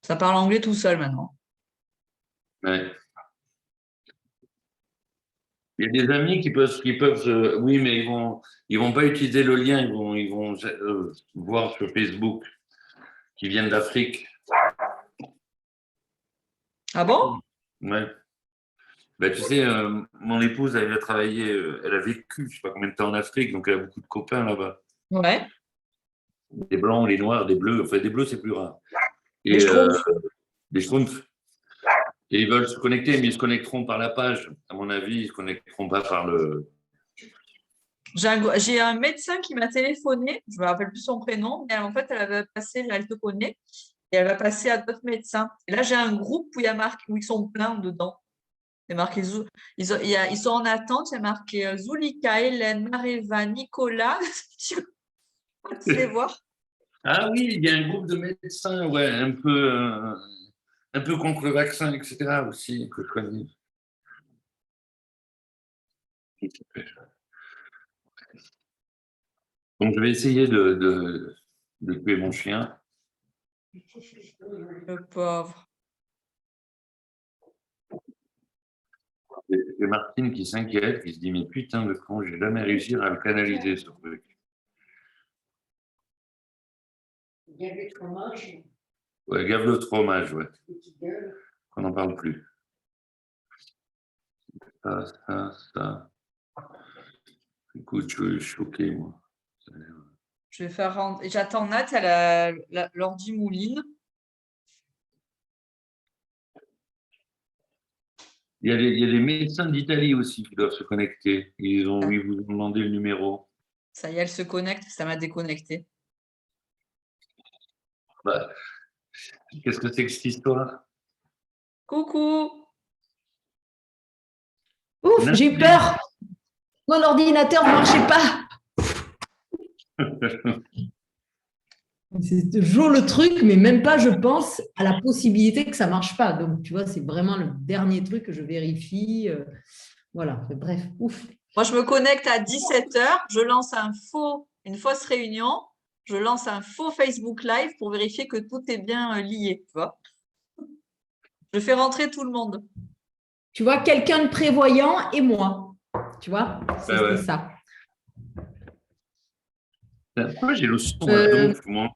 Ça parle anglais tout seul maintenant. Ouais. Il y a des amis qui peuvent oui, mais ils vont pas utiliser le lien, ils vont voir sur Facebook, qui viennent d'Afrique. Ah bon? Ouais. Ben, tu sais, mon épouse, elle a travaillé, elle a vécu, je sais pas combien de temps en Afrique, donc elle a beaucoup de copains là-bas. Ouais. Des blancs, des noirs, des bleus, enfin des bleus c'est plus rare. Les Et Schtroumpfs. des schtroumpfs. Et ils veulent se connecter, mais ils se connecteront par la page. À mon avis, ils se connecteront pas par le. J'ai un médecin qui m'a téléphoné, je me rappelle plus son prénom, mais en fait, elle avait passé, là, elle te connaît, et elle va passer à d'autres médecins. Et là, j'ai un groupe où il y a marqué, où ils sont pleins dedans. C'est marqué, ils sont en attente, il y a marqué Zulika, Hélène, Mareva, Nicolas. Tu vas les voir. Ah oui, il y a un groupe de médecins, ouais, un peu contre le vaccin, etc. aussi, que je connais. Donc, je vais essayer de tuer mon chien. Le pauvre. C'est Martine qui s'inquiète, qui se dit, mais putain de con, je vais jamais réussir à le canaliser, ce truc. Gave le fromage. Ouais, gave le fromage, ouais. Qu'on n'en parle plus. Ça. Écoute, je suis choqué, moi. Je vais faire rentrer. J'attends Nat, l'ordi mouline. Il y a des médecins d'Italie aussi qui doivent se connecter. Ils vous ont demandé le numéro. Ça y est, elle se connecte, ça m'a déconnecté. Bah, qu'est-ce que c'est que cette histoire? Coucou! Ouf, j'ai eu peur. Mon ordinateur ne marchait pas. C'est toujours le truc, mais même pas, je pense, à la possibilité que ça ne marche pas. Donc, tu vois, c'est vraiment le dernier truc que je vérifie. Voilà, bref, ouf. Moi, je me connecte à 17h, je lance une fausse réunion, je lance un faux Facebook Live pour vérifier que tout est bien lié, tu vois. Je fais rentrer tout le monde. Tu vois, quelqu'un de prévoyant et moi. Tu vois, c'est ça. Pourquoi j'ai le son à donf, moi?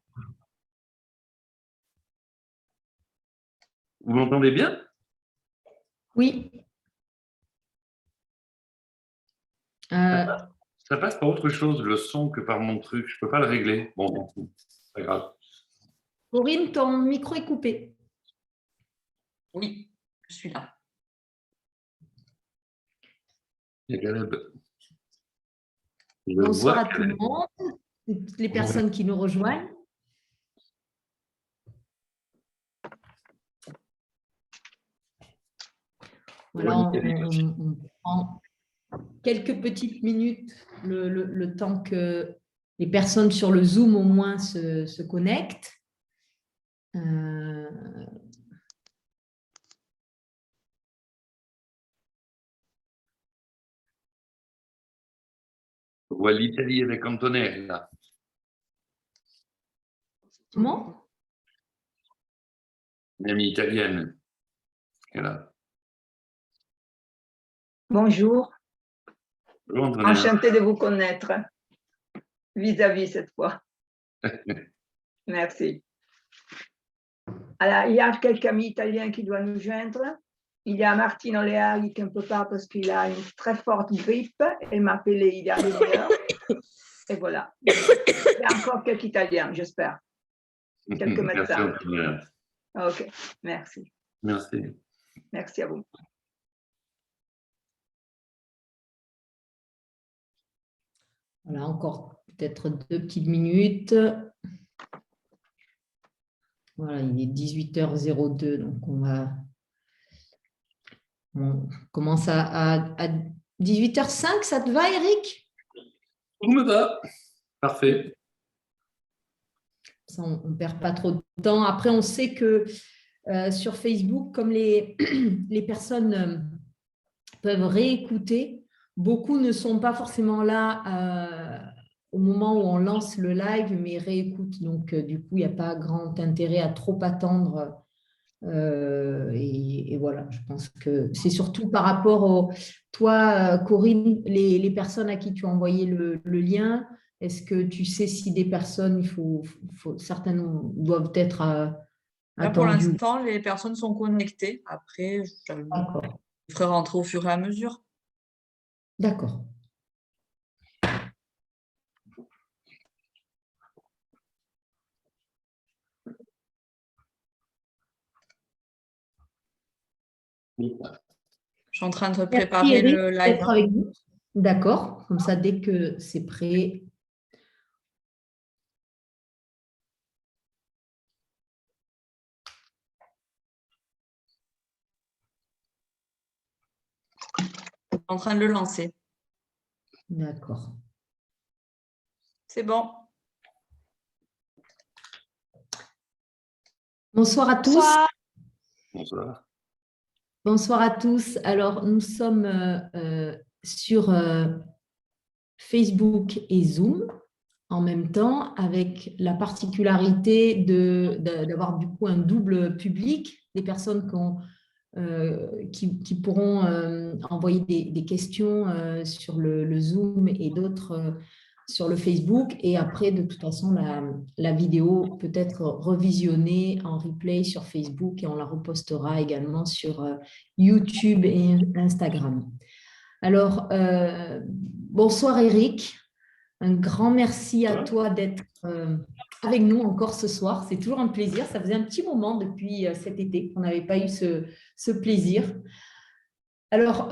Vous m'entendez bien? Oui. Ça passe par autre chose, le son, que par mon truc. Je ne peux pas le régler. Bon, c'est pas grave. Corinne, ton micro est coupé. Oui, je suis là. Bonsoir à tout le monde, toutes les personnes qui nous rejoignent. Voilà, on prend quelques petites minutes, le temps que les personnes sur le Zoom au moins se connectent. On voit l'Italie avec Antonella. Comment? Une amie italienne. Là. Bonjour. Bonjour, Antonella. Enchantée de vous connaître. Vis-à-vis cette fois. Merci. Alors, il y a quelques amis italiens qui doivent nous joindre. Il y a Martino Leari qui ne peut pas parce qu'il a une très forte grippe. Il m'a appelé il y a une heure. Et voilà. Il y a encore quelques Italiens, j'espère. Quelques médecins. Ok, merci. Merci. Merci à vous. Voilà, encore peut-être 2 petites minutes. Voilà, il est 18h02, donc on commence à 18h05, ça te va, Eric? Tout me va. Parfait. Ça, on ne perd pas trop de temps. Après, on sait que sur Facebook, comme les personnes peuvent réécouter, beaucoup ne sont pas forcément là au moment où on lance le live, mes réécoutes. Donc, du coup, il n'y a pas grand intérêt à trop attendre. Et voilà, je pense que c'est surtout par rapport au… Toi, Corinne, les personnes à qui tu as envoyé le lien, est-ce que tu sais si des personnes, certaines doivent être Là, pour attendues? l'instant, les personnes sont connectées. Après, je D'accord. ferai rentrer au fur et à mesure. D'accord. Je suis en train de Merci préparer Eric le live. d'être avec nous. D'accord. Comme ça, dès que c'est prêt. Je suis en train de le lancer. D'accord. C'est bon. Bonsoir à tous. Bonsoir. Bonsoir. Bonsoir à tous. Alors, nous sommes sur Facebook et Zoom en même temps, avec la particularité d'avoir du coup un double public, des personnes qui pourront envoyer des questions sur le Zoom et d'autres sur le Facebook. Et après, de toute façon, la vidéo peut être revisionnée en replay sur Facebook et on la repostera également sur YouTube et Instagram. Alors, bonsoir Eric. Un grand merci à toi d'être avec nous encore ce soir. C'est toujours un plaisir. Ça faisait un petit moment depuis cet été qu'on n'avait pas eu ce plaisir. Alors,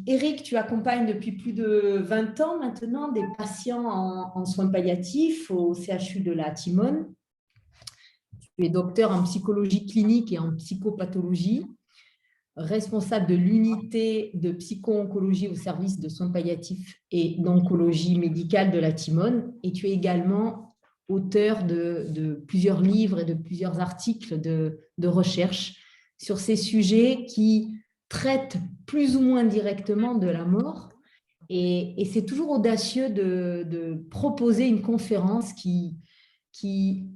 Eric, tu accompagnes depuis plus de 20 ans maintenant des patients en soins palliatifs au CHU de la Timone. Tu es docteur en psychologie clinique et en psychopathologie, responsable de l'unité de psycho-oncologie au service de soins palliatifs et d'oncologie médicale de la Timone. Et tu es également auteur de plusieurs livres et de plusieurs articles de recherche sur ces sujets qui traitent plus ou moins directement de la mort. Et c'est toujours audacieux de proposer une conférence qui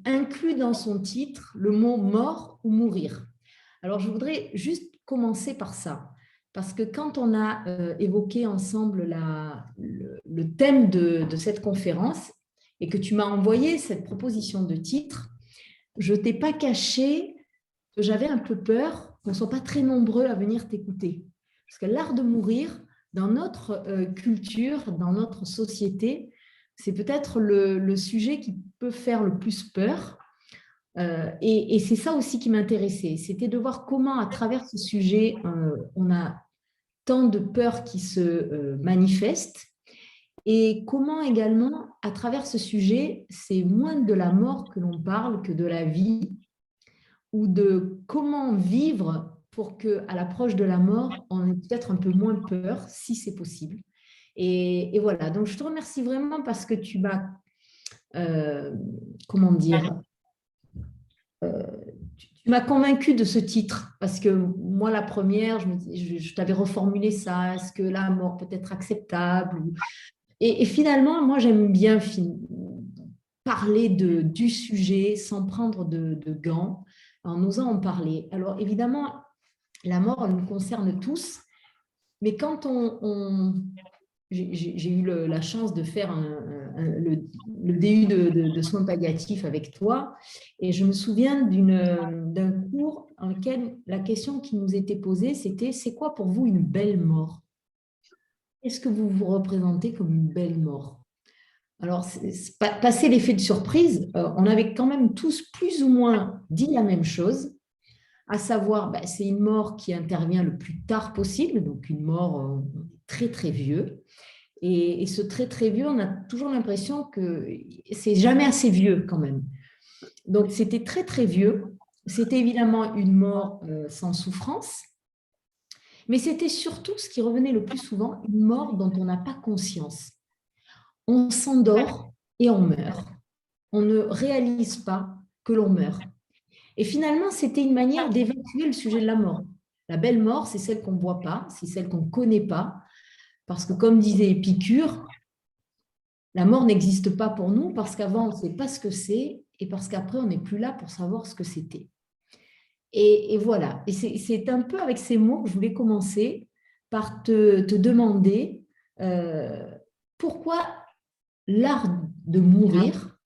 inclut dans son titre le mot mort ou mourir. Alors, je voudrais juste commencer par ça, parce que quand on a évoqué ensemble le thème de cette conférence et que tu m'as envoyé cette proposition de titre, je ne t'ai pas caché que j'avais un peu peur qu'on ne soit pas très nombreux à venir t'écouter. Parce que l'art de mourir, dans notre culture, dans notre société, c'est peut-être le sujet qui peut faire le plus peur. Et c'est ça aussi qui m'intéressait, c'était de voir comment, à travers ce sujet, on a tant de peurs qui se manifestent et comment également, à travers ce sujet, c'est moins de la mort que l'on parle que de la vie ou de comment vivre pour qu'à l'approche de la mort, on ait peut-être un peu moins peur, si c'est possible. Et voilà, donc je te remercie vraiment parce que tu m'as, comment dire, tu m'as convaincue de ce titre, parce que moi, la première, je t'avais reformulé ça, est-ce que la mort peut être acceptable? Et finalement, moi, j'aime bien parler du sujet sans prendre de gants, en osant en parler. Alors, évidemment, la mort, elle nous concerne tous, mais quand j'ai eu la chance de faire le DU de soins palliatifs avec toi, et je me souviens d'un cours dans lequel la question qui nous était posée, c'était « C'est quoi pour vous une belle mort ?» Qu'est-ce que vous vous représentez comme une belle mort? Alors, passé l'effet de surprise, on avait quand même tous plus ou moins dit la même chose, à savoir, c'est une mort qui intervient le plus tard possible, donc une mort très, très vieux. Et ce très, très vieux, on a toujours l'impression que c'est jamais assez vieux quand même. Donc, c'était très, très vieux. C'était évidemment une mort sans souffrance, mais c'était surtout, ce qui revenait le plus souvent, une mort dont on n'a pas conscience. On s'endort et on meurt. On ne réalise pas que l'on meurt. Et finalement, c'était une manière d'évacuer le sujet de la mort. La belle mort, c'est celle qu'on ne voit pas, c'est celle qu'on ne connaît pas, parce que comme disait Épicure, la mort n'existe pas pour nous parce qu'avant, on ne sait pas ce que c'est et parce qu'après, on n'est plus là pour savoir ce que c'était. Et voilà. Et c'est un peu avec ces mots que je voulais commencer par te demander pourquoi l'art de mourir,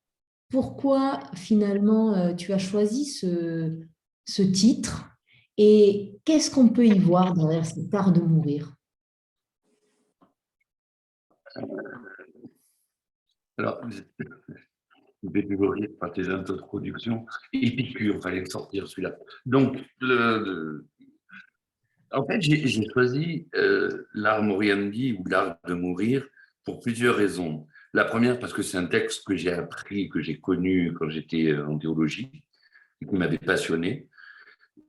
pourquoi finalement tu as choisi ce titre et qu'est-ce qu'on peut y voir derrière cet art de mourir? Alors, je vais toujours rire par tes introductions. Épicure, il fallait le sortir celui-là. Donc, en fait, j'ai choisi l'art Moriandi ou l'art de mourir pour plusieurs raisons. La première, parce que c'est un texte que j'ai appris, que j'ai connu quand j'étais en théologie, et qui m'avait passionné.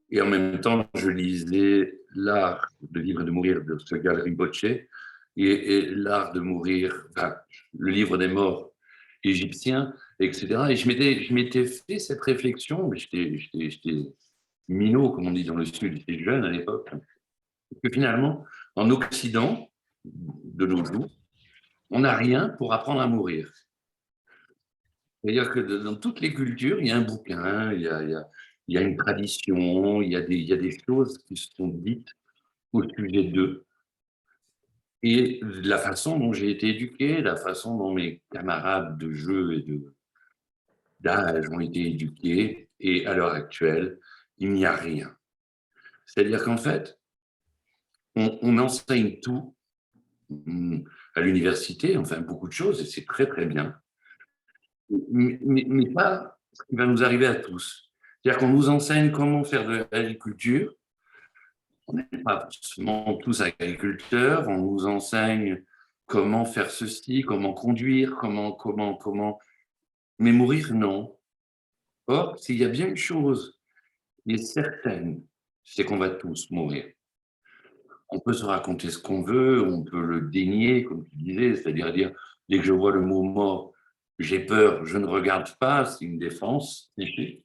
Et en même temps, je lisais l'art de vivre et de mourir de Sogyal Rinpoche et l'art de mourir, enfin, le livre des morts égyptiens, etc. Et je m'étais fait cette réflexion, mais j'étais minot, comme on dit dans le Sud, j'étais jeune à l'époque, que finalement, en Occident, de nos jours, on n'a rien pour apprendre à mourir. C'est-à-dire que dans toutes les cultures, il y a un bouquin, il y a une tradition, il y a des choses qui sont dites au sujet d'eux. Et la façon dont j'ai été éduqué, la façon dont mes camarades de jeu et d'âge ont été éduqués, et à l'heure actuelle, il n'y a rien. C'est-à-dire qu'en fait, on enseigne tout à l'université, enfin beaucoup de choses, et c'est très très bien, mais pas ce qui va nous arriver à tous. C'est-à-dire qu'on nous enseigne comment faire de l'agriculture. On n'est pas forcément tous agriculteurs, on nous enseigne comment faire ceci, comment conduire, comment. Mais mourir, non. Or, s'il y a bien une chose qui est certaine, c'est qu'on va tous mourir. On peut se raconter ce qu'on veut, on peut le dénier, comme tu disais, c'est-à-dire dire, dès que je vois le mot mort, j'ai peur, je ne regarde pas, c'est une défense psychique.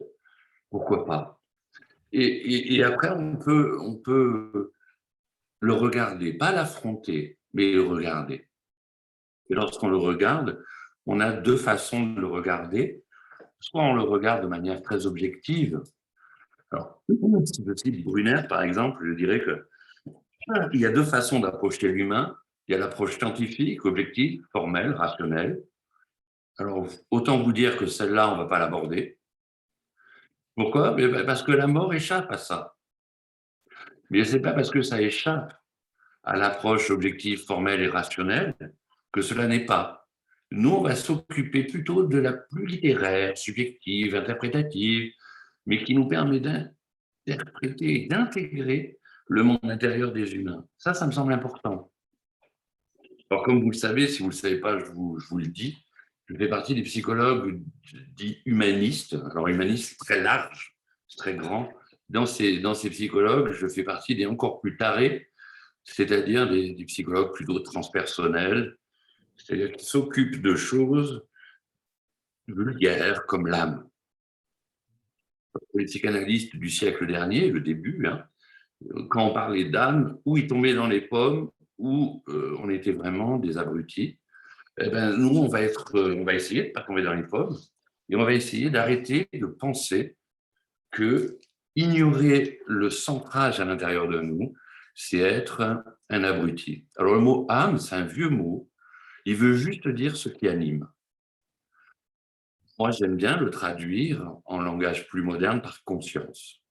Pourquoi pas? Et après, on peut le regarder, pas l'affronter, mais le regarder. Et lorsqu'on le regarde, on a deux façons de le regarder. Soit on le regarde de manière très objective. Alors, si je cite Brunner, par exemple, je dirais qu'il y a deux façons d'approcher l'humain. Il y a l'approche scientifique, objective, formelle, rationnelle. Alors, autant vous dire que celle-là, on ne va pas l'aborder. Pourquoi? Parce que la mort échappe à ça. Mais ce n'est pas parce que ça échappe à l'approche objective, formelle et rationnelle que cela n'est pas. Nous, on va s'occuper plutôt de la plus littéraire, subjective, interprétative, mais qui nous permet d'interpréter et d'intégrer le monde intérieur des humains. Ça me semble important. Alors, comme vous le savez, si vous ne le savez pas, je vous le dis, je fais partie des psychologues dits humanistes. Alors, humaniste, c'est très large, c'est très grand. Dans ces psychologues, je fais partie des encore plus tarés, c'est-à-dire des psychologues plutôt transpersonnels, c'est-à-dire qui s'occupent de choses vulgaires comme l'âme. Les psychanalystes du siècle dernier, le début, hein, quand on parlait d'âme, où ils tombaient dans les pommes, où on était vraiment des abrutis. Eh ben, nous, on va essayer de ne pas tomber dans les pommes et on va essayer d'arrêter de penser que ignorer le centrage à l'intérieur de nous, c'est être un abruti. Alors, le mot âme, c'est un vieux mot. Il veut juste dire ce qui anime. Moi, j'aime bien le traduire en langage plus moderne par conscience.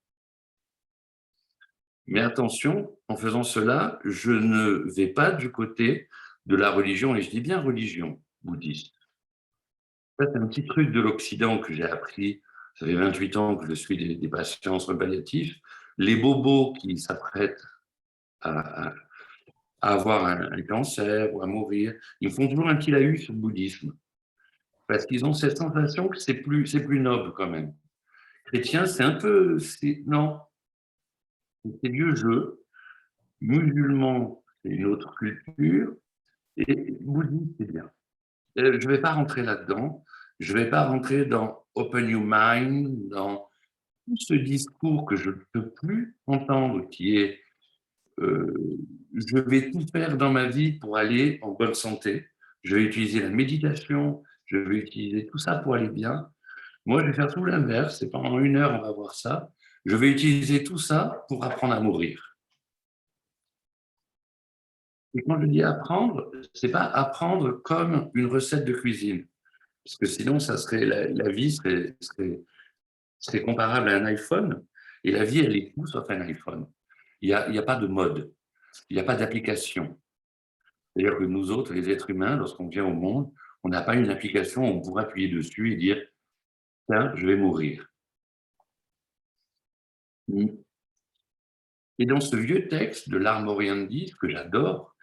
Mais attention, en faisant cela, je ne vais pas du côté de la religion, et je dis bien religion bouddhiste. Ça, c'est un petit truc de l'Occident que j'ai appris. Ça fait 28 ans que je suis des patients en soins palliatifs. Les bobos qui s'apprêtent à avoir un cancer ou à mourir, ils me font toujours un petit laïus sur le bouddhisme. Parce qu'ils ont cette sensation que c'est plus noble quand même. Chrétien, c'est un peu. Non, c'est vieux jeu. Musulman, c'est une autre culture. Et bouddhiste, c'est bien. Je ne vais pas rentrer là-dedans. Je ne vais pas rentrer dans Open Your Mind, dans tout ce discours que je ne peux plus entendre, qui est je vais tout faire dans ma vie pour aller en bonne santé. je vais utiliser la méditation, je vais utiliser tout ça pour aller bien. Moi, je vais faire tout l'inverse, et pendant 1 heure, on va voir ça. Je vais utiliser tout ça pour apprendre à mourir. Et quand je dis apprendre, c'est pas apprendre comme une recette de cuisine, parce que sinon, ça serait, la vie serait comparable à un iPhone, et la vie, elle est tout sauf un iPhone. Il y a pas de mode, il n'y a pas d'application. C'est-à-dire que nous autres, les êtres humains, lorsqu'on vient au monde, on n'a pas une application où on pourra appuyer dessus et dire « Tiens, je vais mourir ». Et dans ce vieux texte de l'art Moriendi, ce que j'adore,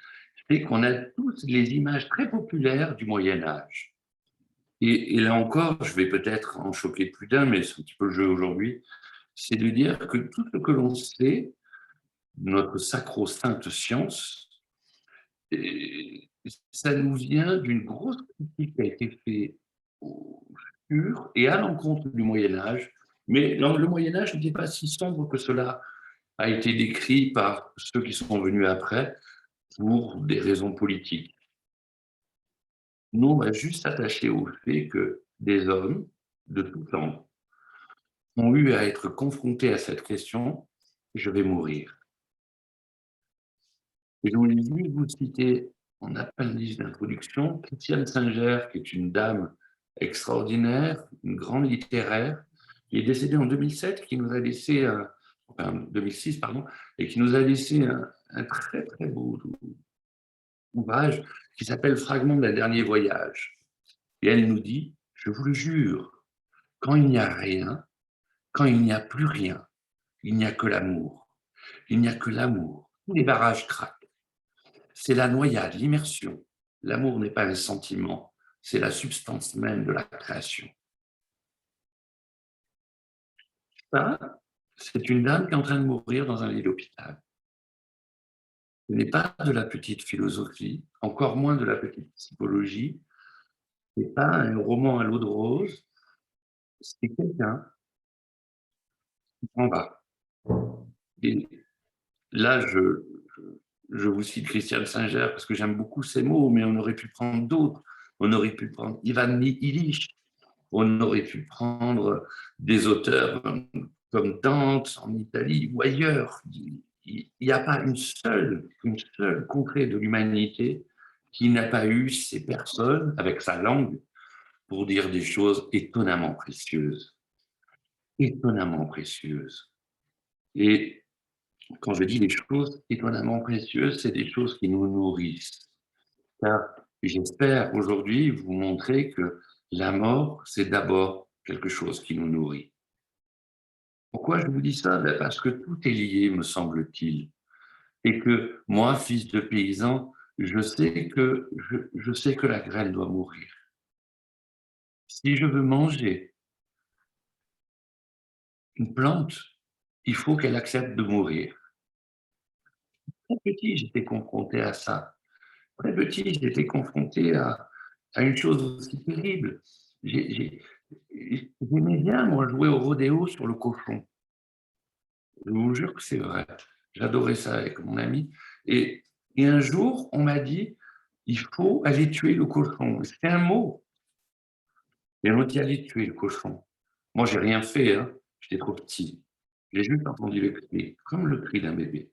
c'est qu'on a tous les images très populaires du Moyen-Âge. Et là encore, je vais peut-être en choquer plus d'un, mais c'est un petit peu le jeu aujourd'hui, c'est de dire que tout ce que l'on sait, notre sacro-sainte science, et ça nous vient d'une grosse critique qui a été faite sur et à l'encontre du Moyen-Âge. Mais le Moyen-Âge n'était pas si sombre que cela a été décrit par ceux qui sont venus après pour des raisons politiques. Nous, on va juste s'attacher au fait que des hommes de tout temps ont eu à être confrontés à cette question « je vais mourir ». Et je voulais juste vous citer en appendice d'introduction Christiane Singer, qui est une dame extraordinaire, une grande littéraire, qui est décédée en 2007, qui nous a laissé, enfin 2006, pardon, et qui nous a laissé un très très beau ouvrage qui s'appelle Fragments d'un dernier voyage. Et elle nous dit, je vous le jure, quand il n'y a rien, quand il n'y a plus rien, il n'y a que l'amour. Il n'y a que l'amour. Tous les barrages craquent. C'est la noyade, l'immersion. L'amour n'est pas un sentiment, c'est la substance même de la création. Ça, c'est une dame qui est en train de mourir dans un lit d'hôpital. Ce n'est pas de la petite philosophie, encore moins de la petite psychologie. Ce n'est pas un roman à l'eau de rose. C'est quelqu'un qui s'en va. Et là, je vous cite Christiane Singer parce que j'aime beaucoup ces mots, mais on aurait pu prendre d'autres. On aurait pu prendre Ivan Illich. On aurait pu prendre des auteurs comme Dante en Italie ou ailleurs. Il n'y a pas une seule contrée de l'humanité qui n'a pas eu ces personnes avec sa langue pour dire des choses étonnamment précieuses. Étonnamment précieuses. Et quand je dis des choses étonnamment précieuses, c'est des choses qui nous nourrissent. Car j'espère aujourd'hui vous montrer que la mort, c'est d'abord quelque chose qui nous nourrit. Pourquoi je vous dis ça? Parce que tout est lié, me semble-t-il. Et que moi, fils de paysan, je sais que la graine doit mourir. Si je veux manger une plante, il faut qu'elle accepte de mourir. Très petit, j'étais confronté à ça. Très petit, j'étais confronté à une chose aussi terrible. J'aimais bien, moi, jouer au rodéo sur le cochon. Je vous jure que c'est vrai. J'adorais ça avec mon ami. Et un jour, on m'a dit, il faut aller tuer le cochon. C'était un mot. Et on dit, aller tuer le cochon. Moi, j'ai rien fait, hein. J'étais trop petit. J'ai juste entendu le cri, comme le cri d'un bébé.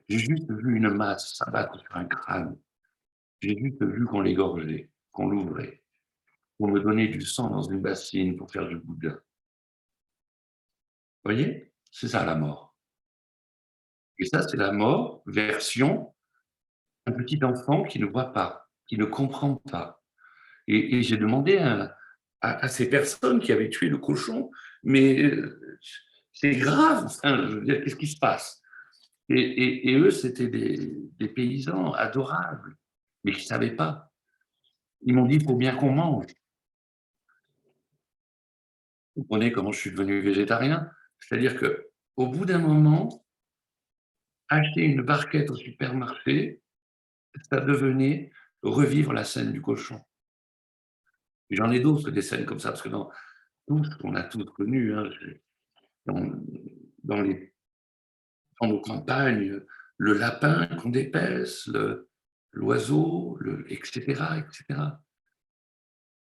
J'ai juste vu une masse s'abattre sur un crâne. J'ai juste vu qu'on l'égorgeait, qu'on l'ouvrait, qu'on me donnait du sang dans une bassine pour faire du boudin. Vous voyez? C'est ça la mort. Et ça, c'est la mort version un petit enfant qui ne voit pas, qui ne comprend pas. Et j'ai demandé à ces personnes qui avaient tué le cochon, mais c'est grave, enfin, je veux dire, qu'est-ce qui se passe? Et eux, c'était des paysans adorables, mais qui ne savaient pas. Ils m'ont dit, il faut bien qu'on mange. Vous comprenez comment je suis devenu végétarien? C'est-à-dire qu'au bout d'un moment, acheter une barquette au supermarché, ça devenait revivre la scène du cochon. J'en ai d'autres des scènes comme ça, parce que dans tout ce qu'on a tous connu, hein, dans, dans nos campagnes, le lapin qu'on dépaisse, l'oiseau, etc., etc.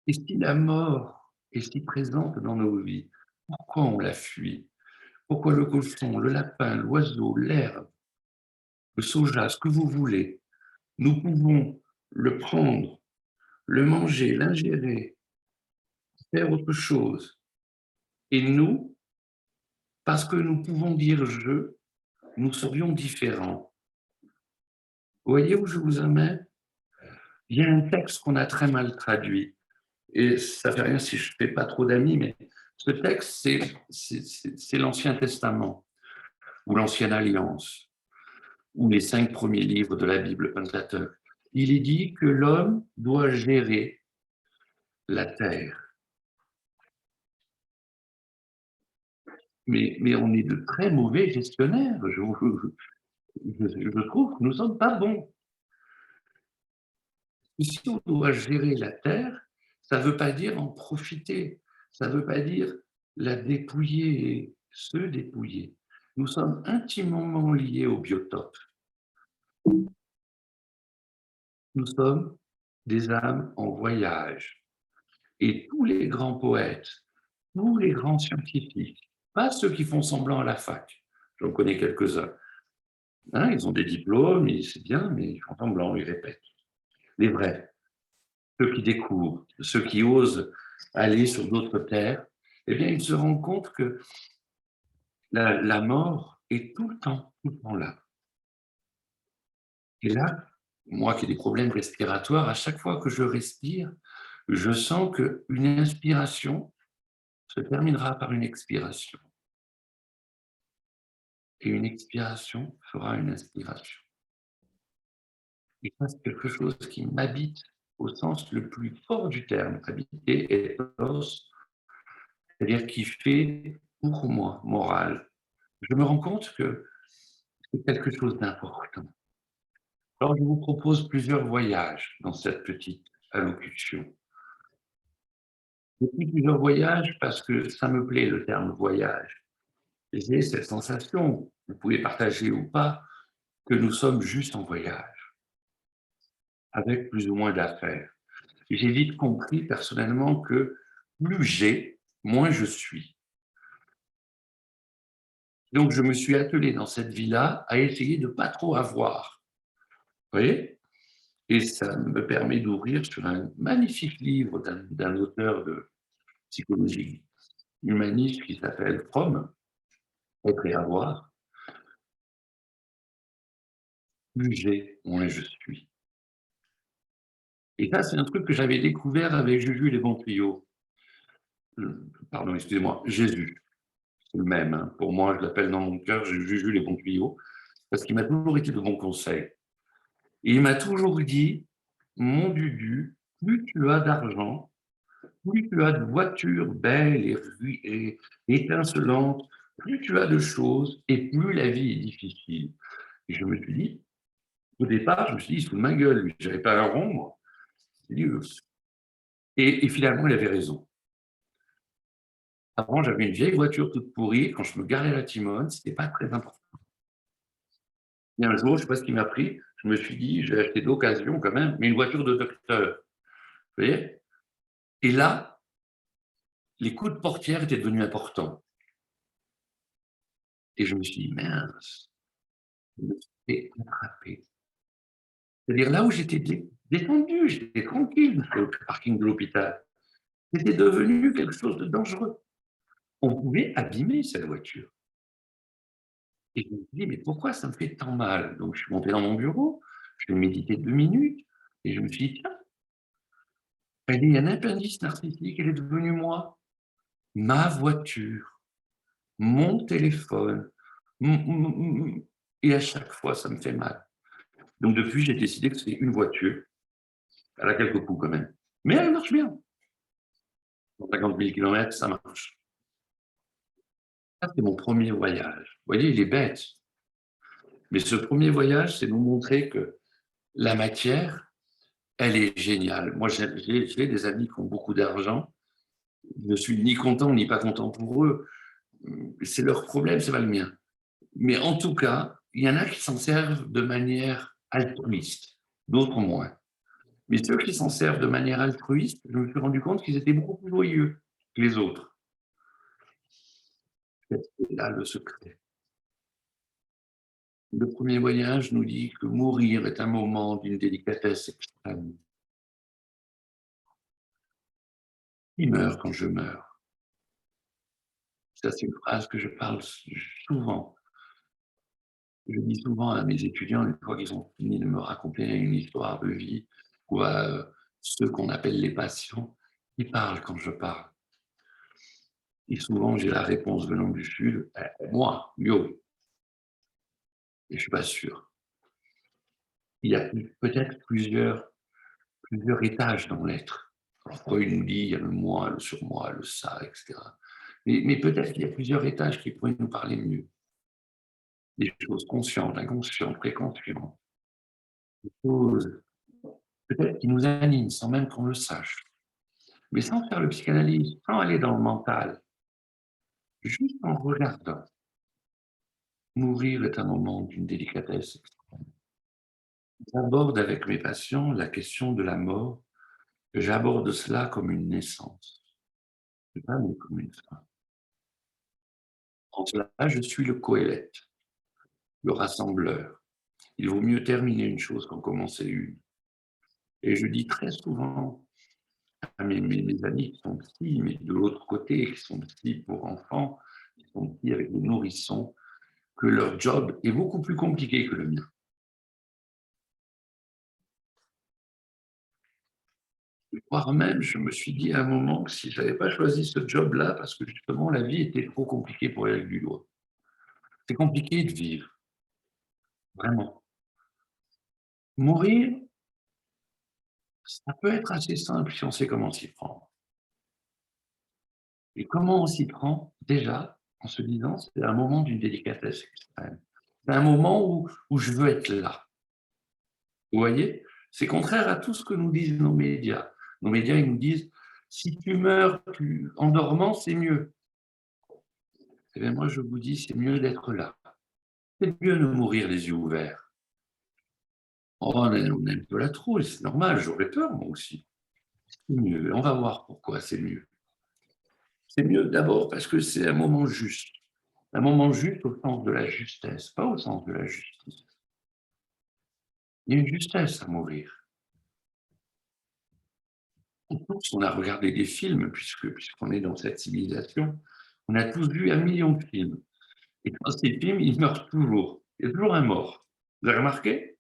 Et si la mort est si présente dans nos vies, pourquoi on la fuit? Pourquoi le cochon, le lapin, l'oiseau, l'herbe, le soja, ce que vous voulez, nous pouvons le prendre, le manger, l'ingérer, faire autre chose. Et nous, parce que nous pouvons dire « je », nous serions différents. Vous voyez où je vous amène? Il y a un texte qu'on a très mal traduit. Et ça ne fait rien si je ne fais pas trop d'amis, mais ce texte, c'est l'Ancien Testament, ou l'Ancienne Alliance, ou les 5 premiers livres de la Bible, Pentateuque. Il est dit que l'homme doit gérer la terre. Mais on est de très mauvais gestionnaires. Je trouve que nous ne sommes pas bons. Et si on doit gérer la terre, ça ne veut pas dire en profiter. Ça ne veut pas dire la dépouiller et se dépouiller. Nous sommes intimement liés au biotope. Nous sommes des âmes en voyage. Et tous les grands poètes, tous les grands scientifiques, pas ceux qui font semblant à la fac, j'en connais quelques-uns, hein, ils ont des diplômes, c'est bien, mais ils font semblant, ils répètent. Les vrais, ceux qui découvrent, ceux qui osent aller sur d'autres terres, eh bien, ils se rendent compte que la mort est tout le temps là. Et là, moi qui ai des problèmes respiratoires, à chaque fois que je respire, je sens qu'une inspiration se terminera par une expiration. Et une expiration fera une inspiration. Et ça, c'est quelque chose qui m'habite au sens le plus fort du terme. Habiter ethos, c'est-à-dire qui fait pour moi moral. Je me rends compte que c'est quelque chose d'important. Alors, je vous propose plusieurs voyages dans cette petite allocution. Depuis plusieurs voyages parce que ça me plaît le terme voyage. J'ai cette sensation, vous pouvez partager ou pas, que nous sommes juste en voyage, avec plus ou moins d'affaires. J'ai vite compris personnellement que plus j'ai, moins je suis. Donc je me suis attelé dans cette vie-là à essayer de ne pas trop avoir. Vous voyez? Et ça me permet d'ouvrir sur un magnifique livre d'un auteur de psychologie humaniste qui s'appelle Fromm, Être et avoir. Plus j'ai, moins je suis. Et ça, c'est un truc que j'avais découvert avec Juju les bons tuyaux. Pardon, excusez-moi, Jésus. C'est le même. Hein. Pour moi, je l'appelle dans mon cœur Juju les bons tuyaux, parce qu'il m'a toujours été de bons conseils. Et il m'a toujours dit, mon Dudu, plus tu as d'argent, plus tu as de voitures belles et étincelantes, plus tu as de choses et plus la vie est difficile. Et je me suis dit, au départ, je me suis dit, il se fout de ma gueule, lui. Je n'avais pas un rond, moi. Et finalement, il avait raison. Avant, j'avais une vieille voiture toute pourrie. Quand je me garais la Timone, ce n'était pas très important. Et un jour, je ne sais pas ce qui m'a pris, je me suis dit, j'ai acheté d'occasion quand même, mais une voiture de docteur. Vous voyez? Et là, les coups de portière étaient devenus importants. Et je me suis dit, mince, je me suis fait attraper. C'est-à-dire là où j'étais détendu, j'étais tranquille sur le parking de l'hôpital. C'était devenu quelque chose de dangereux. On pouvait abîmer cette voiture. Et je me suis dit, mais pourquoi ça me fait tant mal? Donc je suis monté dans mon bureau, je médité 2 minutes, et je me suis dit, tiens, il y a un appendice narcissique, elle est devenue moi. Ma voiture, mon téléphone, et à chaque fois, ça me fait mal. Donc depuis, j'ai décidé que c'était une voiture. Elle a quelques coups quand même. Mais elle marche bien. 50 000 km, ça marche. Ça, c'est mon premier voyage. Vous voyez, il est bête. Mais ce premier voyage, c'est nous montrer que la matière, elle est géniale. Moi, j'ai des amis qui ont beaucoup d'argent. Je ne suis ni content ni pas content pour eux. C'est leur problème, c'est pas le mien. Mais en tout cas, il y en a qui s'en servent de manière altruiste. d'autres moins. Mais ceux qui s'en servent de manière altruiste, je me suis rendu compte qu'ils étaient beaucoup plus joyeux que les autres. C'est là le secret. Le premier voyage nous dit que mourir est un moment d'une délicatesse extrême. Il meurt quand je meurs. Ça, c'est une phrase que je parle souvent. Je dis souvent à mes étudiants, une fois qu'ils ont fini de me raconter une histoire de vie, ou à ceux qu'on appelle les patients, ils parlent quand je parle. Et souvent, j'ai la réponse venant du Sud, moi, yo. Et je ne suis pas sûr. Il y a peut-être plusieurs étages dans l'être. Alors, Freud nous dit, il y a le moi, le surmoi, le ça, etc. Mais peut-être qu'il y a plusieurs étages qui pourraient nous parler mieux. Des choses conscientes, inconscientes, préconscientes. Des choses peut-être qui nous animent sans même qu'on le sache. Mais sans faire le psychanalyse, sans aller dans le mental, juste en regardant. Mourir est un moment d'une délicatesse extrême. J'aborde avec mes patients la question de la mort, j'aborde cela comme une naissance, pas comme une fin. En cela, je suis le Coëlette, le rassembleur. Il vaut mieux terminer une chose qu'en commencer une. Et je dis très souvent à mes amis qui sont psy, mais de l'autre côté, qui sont psy pour enfants, qui sont psy avec des nourrissons, que leur job est beaucoup plus compliqué que le mien. Voire même, je me suis dit à un moment que si je n'avais pas choisi ce job-là, parce que justement, la vie était trop compliquée pour aller avec du doigt. C'est compliqué de vivre, vraiment. Mourir, ça peut être assez simple si on sait comment s'y prendre. Et comment on s'y prend? Déjà, en se disant, c'est un moment d'une délicatesse extrême. C'est un moment où je veux être là. Vous voyez? C'est contraire à tout ce que nous disent nos médias. Nos médias, ils nous disent, si tu meurs en dormant, c'est mieux. Eh bien, moi, je vous dis, c'est mieux d'être là. C'est mieux de mourir les yeux ouverts. Oh, on a un peu la trouille, c'est normal, j'aurais peur, moi aussi. C'est mieux, on va voir pourquoi c'est mieux. C'est mieux d'abord parce que c'est un moment juste. Un moment juste au sens de la justesse, pas au sens de la justice. Il y a une justesse à mourir. Tous, on a regardé des films, puisqu'on est dans cette civilisation, on a tous vu 1 million de films. Et dans ces films, ils meurent toujours. Il y a toujours un mort. Vous avez remarqué?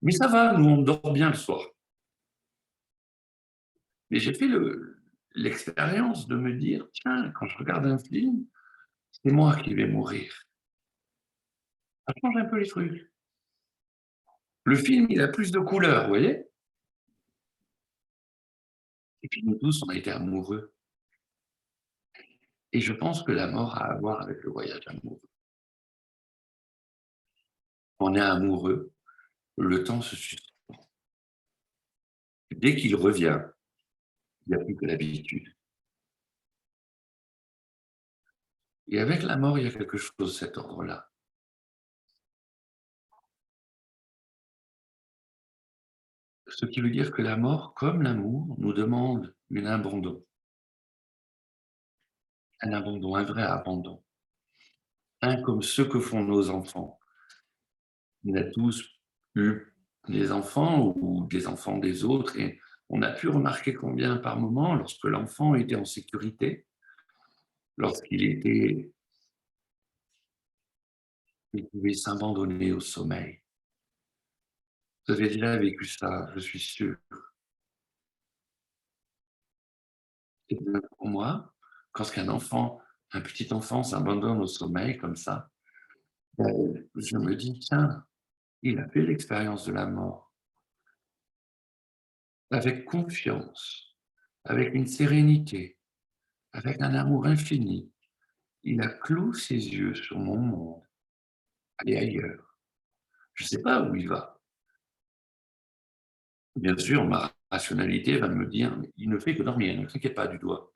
Mais ça va, nous, on dort bien le soir. Mais j'ai fait l'expérience de me dire, tiens, quand je regarde un film, c'est moi qui vais mourir. Ça change un peu les trucs. Le film, il a plus de couleurs, vous voyez? Et puis nous tous, on a été amoureux. Et je pense que la mort a à voir avec le voyage amoureux. On est amoureux, le temps se suspend. Dès qu'il revient, il n'y a plus que l'habitude. Et avec la mort, il y a quelque chose de cet ordre-là. Ce qui veut dire que la mort, comme l'amour, nous demande un abandon. Un abandon, un vrai abandon. Un comme ceux que font nos enfants. On a tous eu des enfants ou des enfants des autres et on a pu remarquer combien par moment, lorsque l'enfant était en sécurité, il pouvait s'abandonner au sommeil. Vous avez déjà vécu ça, je suis sûr. Et bien pour moi, quand un petit enfant s'abandonne au sommeil comme ça, je me dis, tiens, il a fait l'expérience de la mort avec confiance, avec une sérénité, avec un amour infini. Il a cloué ses yeux sur mon monde, aller ailleurs. Je ne sais pas où il va. Bien sûr, ma rationalité va me dire, il ne fait que dormir, ne t'inquiète pas du doigt.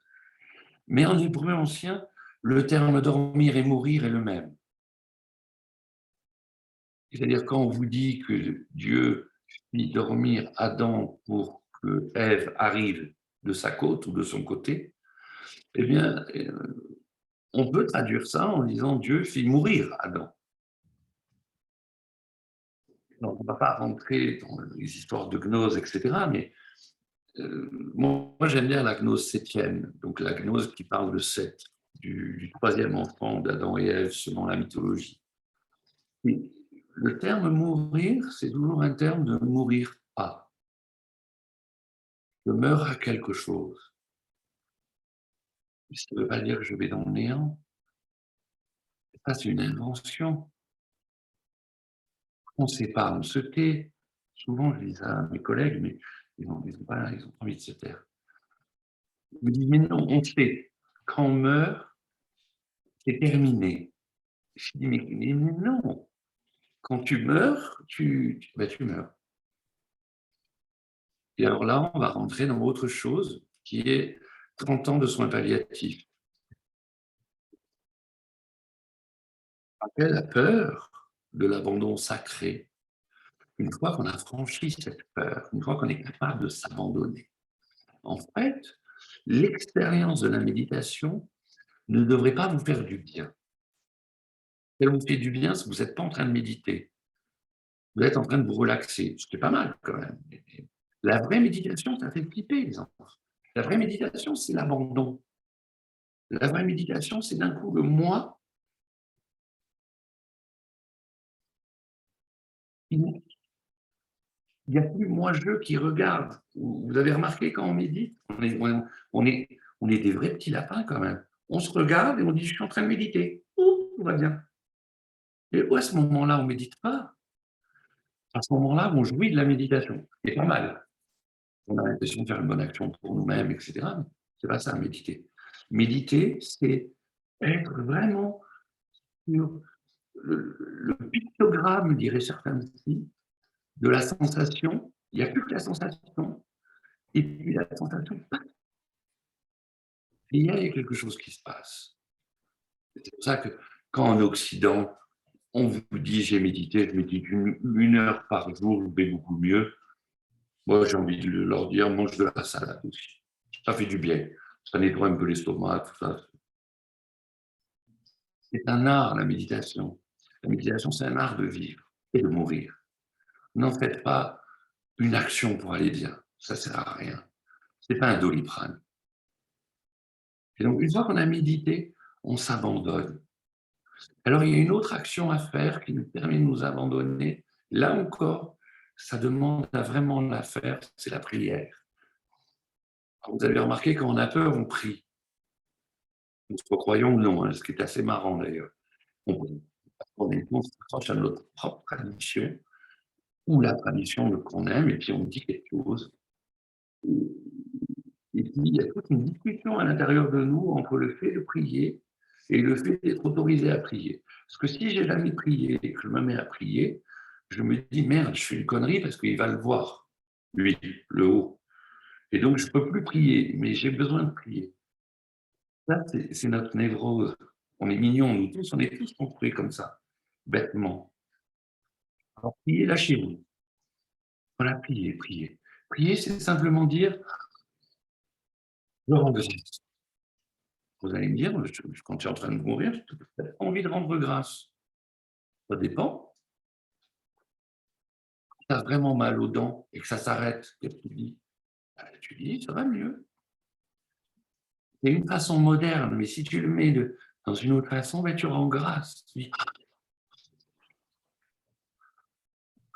Mais en hébreu ancien, le terme dormir et mourir est le même. C'est-à-dire quand on vous dit que Dieu fit dormir Adam pour que Ève arrive de sa côte ou de son côté, eh bien, on peut traduire ça en disant Dieu fit mourir Adam. Donc, on ne va pas rentrer dans les histoires de gnose, etc., mais moi j'aime bien la gnose sétienne, donc la gnose qui parle de Seth, du troisième enfant d'Adam et Ève selon la mythologie. Et le terme mourir, c'est toujours un terme de mourir à. Je meurs à quelque chose. Ça ne veut pas dire que je vais dans le néant. Ça, c'est une invention. On ne sait pas, on se tait. Souvent, je dis ça à mes collègues, mais ils n'ont pas envie de se taire. Ils me disent, mais non, on sait. Quand on meurt, c'est terminé. Je dis, mais non. Quand tu meurs, tu meurs. Et alors là, on va rentrer dans autre chose qui est 30 ans de soins palliatifs. Après la peur de l'abandon sacré, une fois qu'on a franchi cette peur, une fois qu'on est capable de s'abandonner, en fait, l'expérience de la méditation ne devrait pas vous faire du bien. Si elle vous fait du bien, si vous n'êtes pas en train de méditer, vous êtes en train de vous relaxer, ce qui est pas mal quand même. La vraie méditation, ça fait flipper les enfants. La vraie méditation, c'est l'abandon. La vraie méditation, c'est d'un coup le moi. Il n'y a plus moi-je qui regarde. Vous avez remarqué quand on médite, on est des vrais petits lapins quand même. On se regarde et on dit, je suis en train de méditer. Ouh, tout va bien. Et à ce moment-là, on ne médite pas. À ce moment-là, on jouit de la méditation. C'est pas mal. On a l'impression de faire une bonne action pour nous-mêmes, etc. Mais ce n'est pas ça, méditer. Méditer, c'est être vraiment sur le pictogramme, diraient certains ici, de la sensation. Il n'y a plus que la sensation. Et puis la sensation, il y a quelque chose qui se passe. C'est pour ça que quand en Occident, on vous dit j'ai médité, je médite une heure par jour, je vais beaucoup mieux. Moi, j'ai envie de leur dire, mange de la salade aussi. Ça fait du bien. Ça nettoie un peu l'estomac, tout ça. C'est un art, la méditation. La méditation, c'est un art de vivre et de mourir. N'en faites pas une action pour aller bien. Ça ne sert à rien. Ce n'est pas un Doliprane. Et donc, une fois qu'on a médité, on s'abandonne. Alors, il y a une autre action à faire qui nous permet de nous abandonner. Là encore, ça demande à vraiment la faire, c'est la prière. Alors, vous avez remarqué, quand on a peur, on prie. Nous croyons ou non, hein, ce qui est assez marrant d'ailleurs. On se rapproche à notre propre tradition, ou la tradition qu'on aime, et puis on dit quelque chose. Et puis, il y a toute une discussion à l'intérieur de nous entre le fait de prier et le fait d'être autorisé à prier. Parce que si j'ai jamais prié et que je me mets à prier, je me dis, merde, je fais une connerie parce qu'il va le voir, lui, le haut. Et donc, je ne peux plus prier, mais j'ai besoin de prier. Ça, c'est notre névrose. On est mignons, nous tous, on est tous construits comme ça, bêtement. Alors, priez, lâchez-vous. Voilà, priez, priez. Prier, c'est simplement dire, je rends grâce. Vous allez me dire, quand tu es en train de mourir, tu as envie de rendre grâce. Ça dépend. Quand tu as vraiment mal aux dents et que ça s'arrête, qu'est-ce que tu dis? Tu dis, ça va mieux. C'est une façon moderne, mais si tu le mets dans une autre façon, tu rends grâce.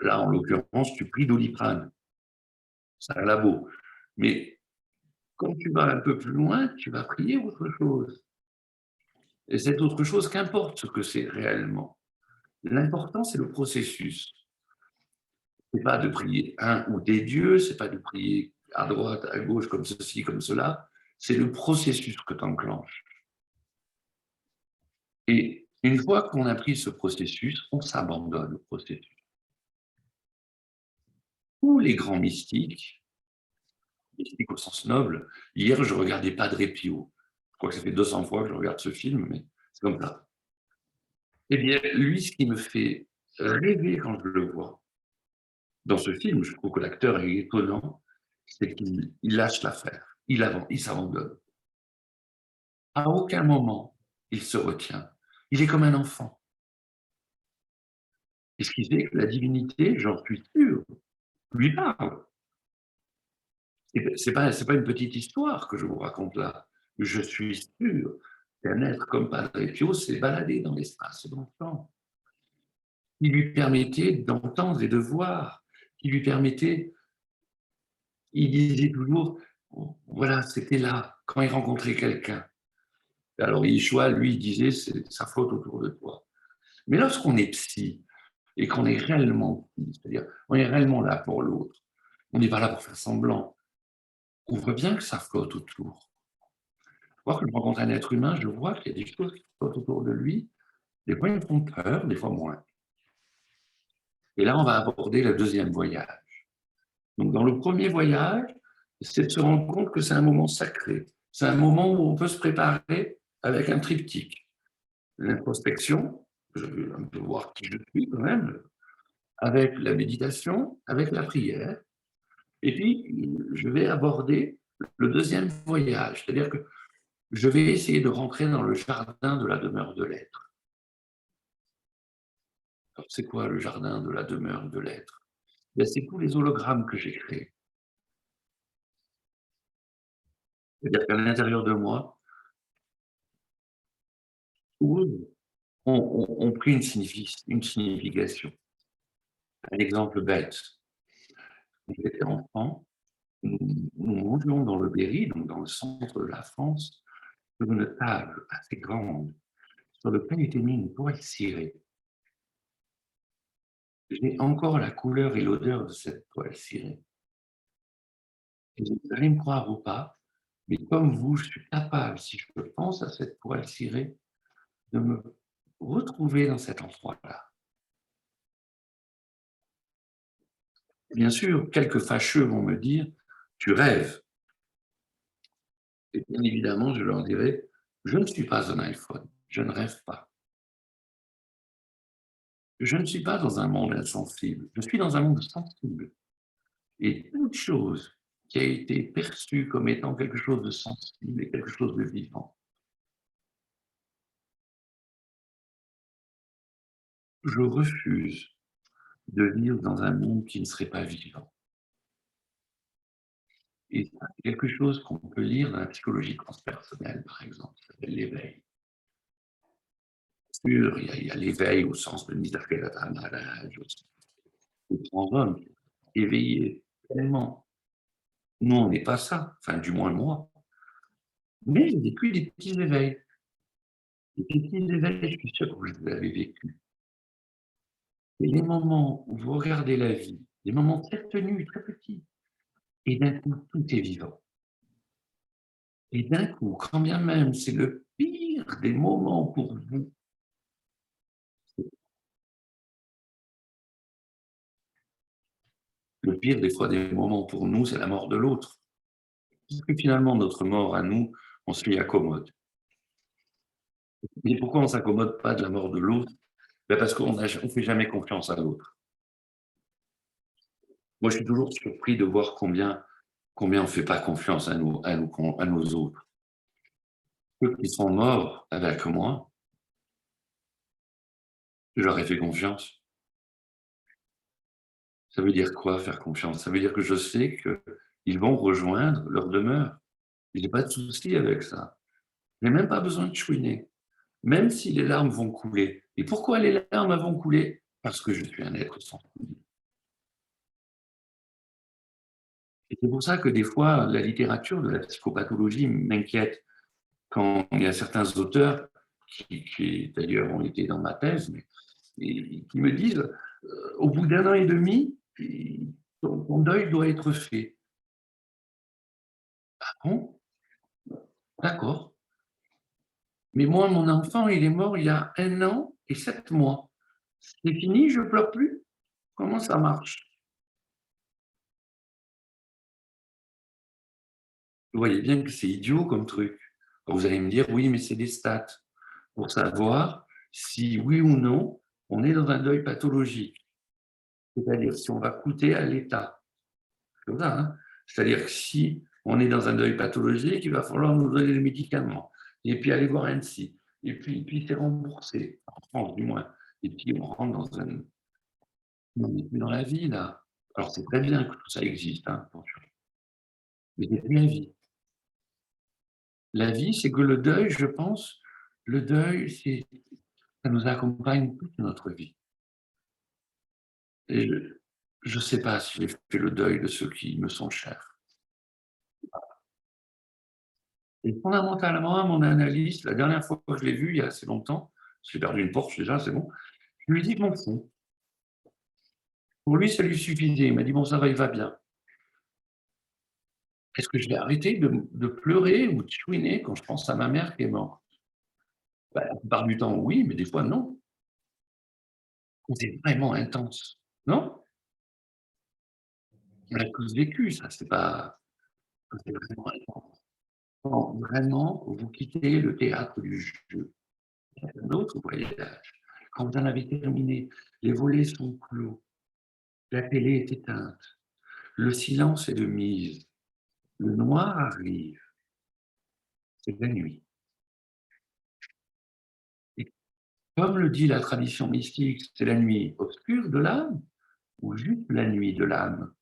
Là, en l'occurrence, tu pries Doliprane. C'est un labo. Mais quand tu vas un peu plus loin, tu vas prier autre chose. Et cette autre chose, qu'importe ce que c'est réellement. L'important, c'est le processus. Ce n'est pas de prier un ou des dieux, ce n'est pas de prier à droite, à gauche, comme ceci, comme cela. C'est le processus que tu enclenches. Et une fois qu'on a pris ce processus, on s'abandonne au processus. Tous les grands mystiques au sens noble, hier, je regardais Padre Pio. Je crois que ça fait 200 fois que je regarde ce film, mais c'est comme ça. Eh bien, lui, ce qui me fait rêver quand je le vois, dans ce film, je trouve que l'acteur est étonnant, c'est qu'il lâche l'affaire, il s'abandonne. À aucun moment, il se retient. Il est comme un enfant. Et ce qui fait que la divinité, j'en suis sûr, lui parle. C'est pas une petite histoire que je vous raconte là. Je suis sûr qu'un être comme Padre Pio s'est baladé dans l'espace et dans le temps. Il lui permettait d'entendre et de voir. Il lui permettait, il disait toujours, voilà, c'était là, quand il rencontrait quelqu'un. Alors Yeshua, lui, disait, c'est sa faute autour de toi. Mais lorsqu'on est psy, et qu'on est réellement psy, c'est-à-dire on est réellement là pour l'autre, on n'est pas là pour faire semblant, on voit bien que ça flotte autour. Moi, quand je rencontre un être humain, je vois qu'il y a des choses qui flottent autour de lui. Des fois, ils me font peur, des fois moins. Et là, on va aborder le deuxième voyage. Donc, dans le premier voyage, c'est de se rendre compte que c'est un moment sacré. C'est un moment où on peut se préparer avec un triptyque. L'introspection, je veux un peu voir qui je suis quand même, avec la méditation, avec la prière. Et puis, je vais aborder le deuxième voyage, c'est-à-dire que je vais essayer de rentrer dans le jardin de la demeure de l'être. Alors, c'est quoi le jardin de la demeure de l'être? C'est tous les hologrammes que j'ai créés. C'est-à-dire qu'à l'intérieur de moi, tous ont pris une signification. Un exemple bête. Quand j'étais enfant, nous mangions dans le Berry, donc dans le centre de la France, sur une table assez grande, sur laquelle était mis une toile cirée. J'ai encore la couleur et l'odeur de cette toile cirée. Et vous allez me croire ou pas, mais comme vous, je suis capable, si je pense à cette toile cirée, de me retrouver dans cet endroit-là. Bien sûr, quelques fâcheux vont me dire « tu rêves ». Et bien évidemment, je leur dirai « je ne suis pas un iPhone, je ne rêve pas. Je ne suis pas dans un monde insensible, je suis dans un monde sensible. Et toute chose qui a été perçue comme étant quelque chose de sensible et quelque chose de vivant, je refuse de vivre dans un monde qui ne serait pas vivant. Et c'est quelque chose qu'on peut lire dans la psychologie transpersonnelle, par exemple, qui s'appelle l'éveil. Sûr, il y a l'éveil au sens de Nisargadatta-Maharaj, au grand homme, éveillé tellement. Nous, on n'est pas ça, enfin, du moins moi. Mais j'ai vécu des petits éveils. Des petits éveils, je suis sûr que vous l'avez vécu. Et les moments où vous regardez la vie, des moments très tenus, très petits, et d'un coup, tout est vivant. Et d'un coup, quand bien même c'est le pire des moments pour vous, le pire des fois des moments pour nous, c'est la mort de l'autre. Parce que finalement, notre mort à nous, on s'y accommode. Mais pourquoi on ne s'accommode pas de la mort de l'autre? Ben parce qu'on ne fait jamais confiance à l'autre. Moi, je suis toujours surpris de voir combien on ne fait pas confiance à nos autres. Ceux qui sont morts avec moi, je leur ai fait confiance. Ça veut dire quoi, faire confiance? Ça veut dire que je sais qu'ils vont rejoindre leur demeure. Je n'ai pas de souci avec ça. Je n'ai même pas besoin de chouiner, même si les larmes vont couler. Et pourquoi les larmes vont couler? Parce que je suis un être sensible. Et c'est pour ça que des fois, la littérature de la psychopathologie m'inquiète. Quand il y a certains auteurs qui d'ailleurs ont été dans ma thèse, mais qui me disent au bout d'1 an et demi, ton deuil doit être fait. Ah bon? D'accord. Mais moi, mon enfant, il est mort il y a 1 an et 7 mois. C'est fini, je ne pleure plus? Comment ça marche? Vous voyez bien que c'est idiot comme truc. Vous allez me dire, oui, mais c'est des stats pour savoir si oui ou non on est dans un deuil pathologique. C'est-à-dire si on va coûter à l'État. Comme ça, hein. C'est-à-dire que si on est dans un deuil pathologique, il va falloir nous donner des médicaments, et puis aller voir un psy, et puis c'est remboursé, en France du moins. Et puis on rentre dans un... On n'est plus dans la vie, là. Alors c'est très bien que tout ça existe, hein, attention. Mais c'est plus la vie. La vie, c'est que le deuil, je pense, le deuil, ça nous accompagne toute notre vie. Et je ne sais pas si j'ai fait le deuil de ceux qui me sont chers. Et fondamentalement, mon analyste, la dernière fois que je l'ai vu, il y a assez longtemps, j'ai perdu une Porsche déjà, c'est bon, je lui ai dit, mon fond. Pour lui, ça lui suffisait. Il m'a dit, bon, ça va, il va bien. Est-ce que je vais arrêter de pleurer ou de chouiner quand je pense à ma mère qui est morte? Ben, la plupart du temps, oui, mais des fois, non. C'est vraiment intense, non? On l'a tous vécu, ça, c'est pas... C'est vraiment intense. Quand vraiment, vous quittez le théâtre du jeu, il y a un autre voyage. Quand vous en avez terminé, les volets sont clos, la télé est éteinte, le silence est de mise, le noir arrive, c'est la nuit. Et comme le dit la tradition mystique, c'est la nuit obscure de l'âme ou juste la nuit de l'âme?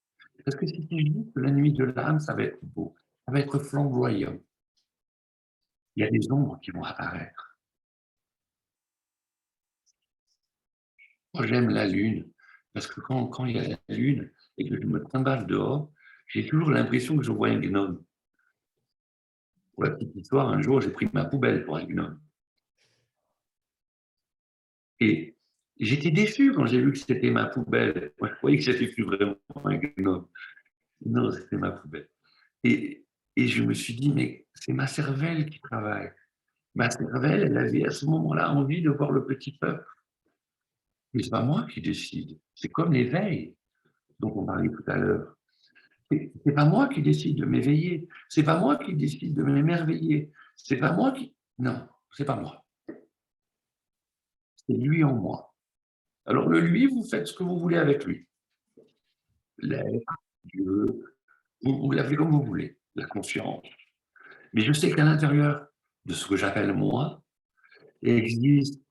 Parce que si c'est juste la nuit de l'âme, ça va être beau, ça va être flamboyant. Il y a des ombres qui vont apparaître. Moi, j'aime la lune, parce que quand il y a la lune et que je me trimballe dehors, j'ai toujours l'impression que je vois un gnome. Pour la petite histoire, un jour, j'ai pris ma poubelle pour un gnome. Et j'étais déçu quand j'ai vu que c'était ma poubelle. Moi, je croyais que c'était vraiment un gnome. Non, c'était ma poubelle. Et je me suis dit, mais c'est ma cervelle qui travaille. Ma cervelle, elle avait à ce moment-là envie de voir le petit peuple. Mais ce n'est pas moi qui décide. C'est comme l'éveil dont on parlait tout à l'heure. C'est pas moi qui décide de m'éveiller. C'est pas moi qui décide de m'émerveiller. C'est pas moi qui... Non, c'est pas moi. C'est lui en moi. Alors le lui, vous faites ce que vous voulez avec lui. L'être, Dieu, vous l'appelez comme vous voulez, la conscience. Mais je sais qu'à l'intérieur de ce que j'appelle moi, il existe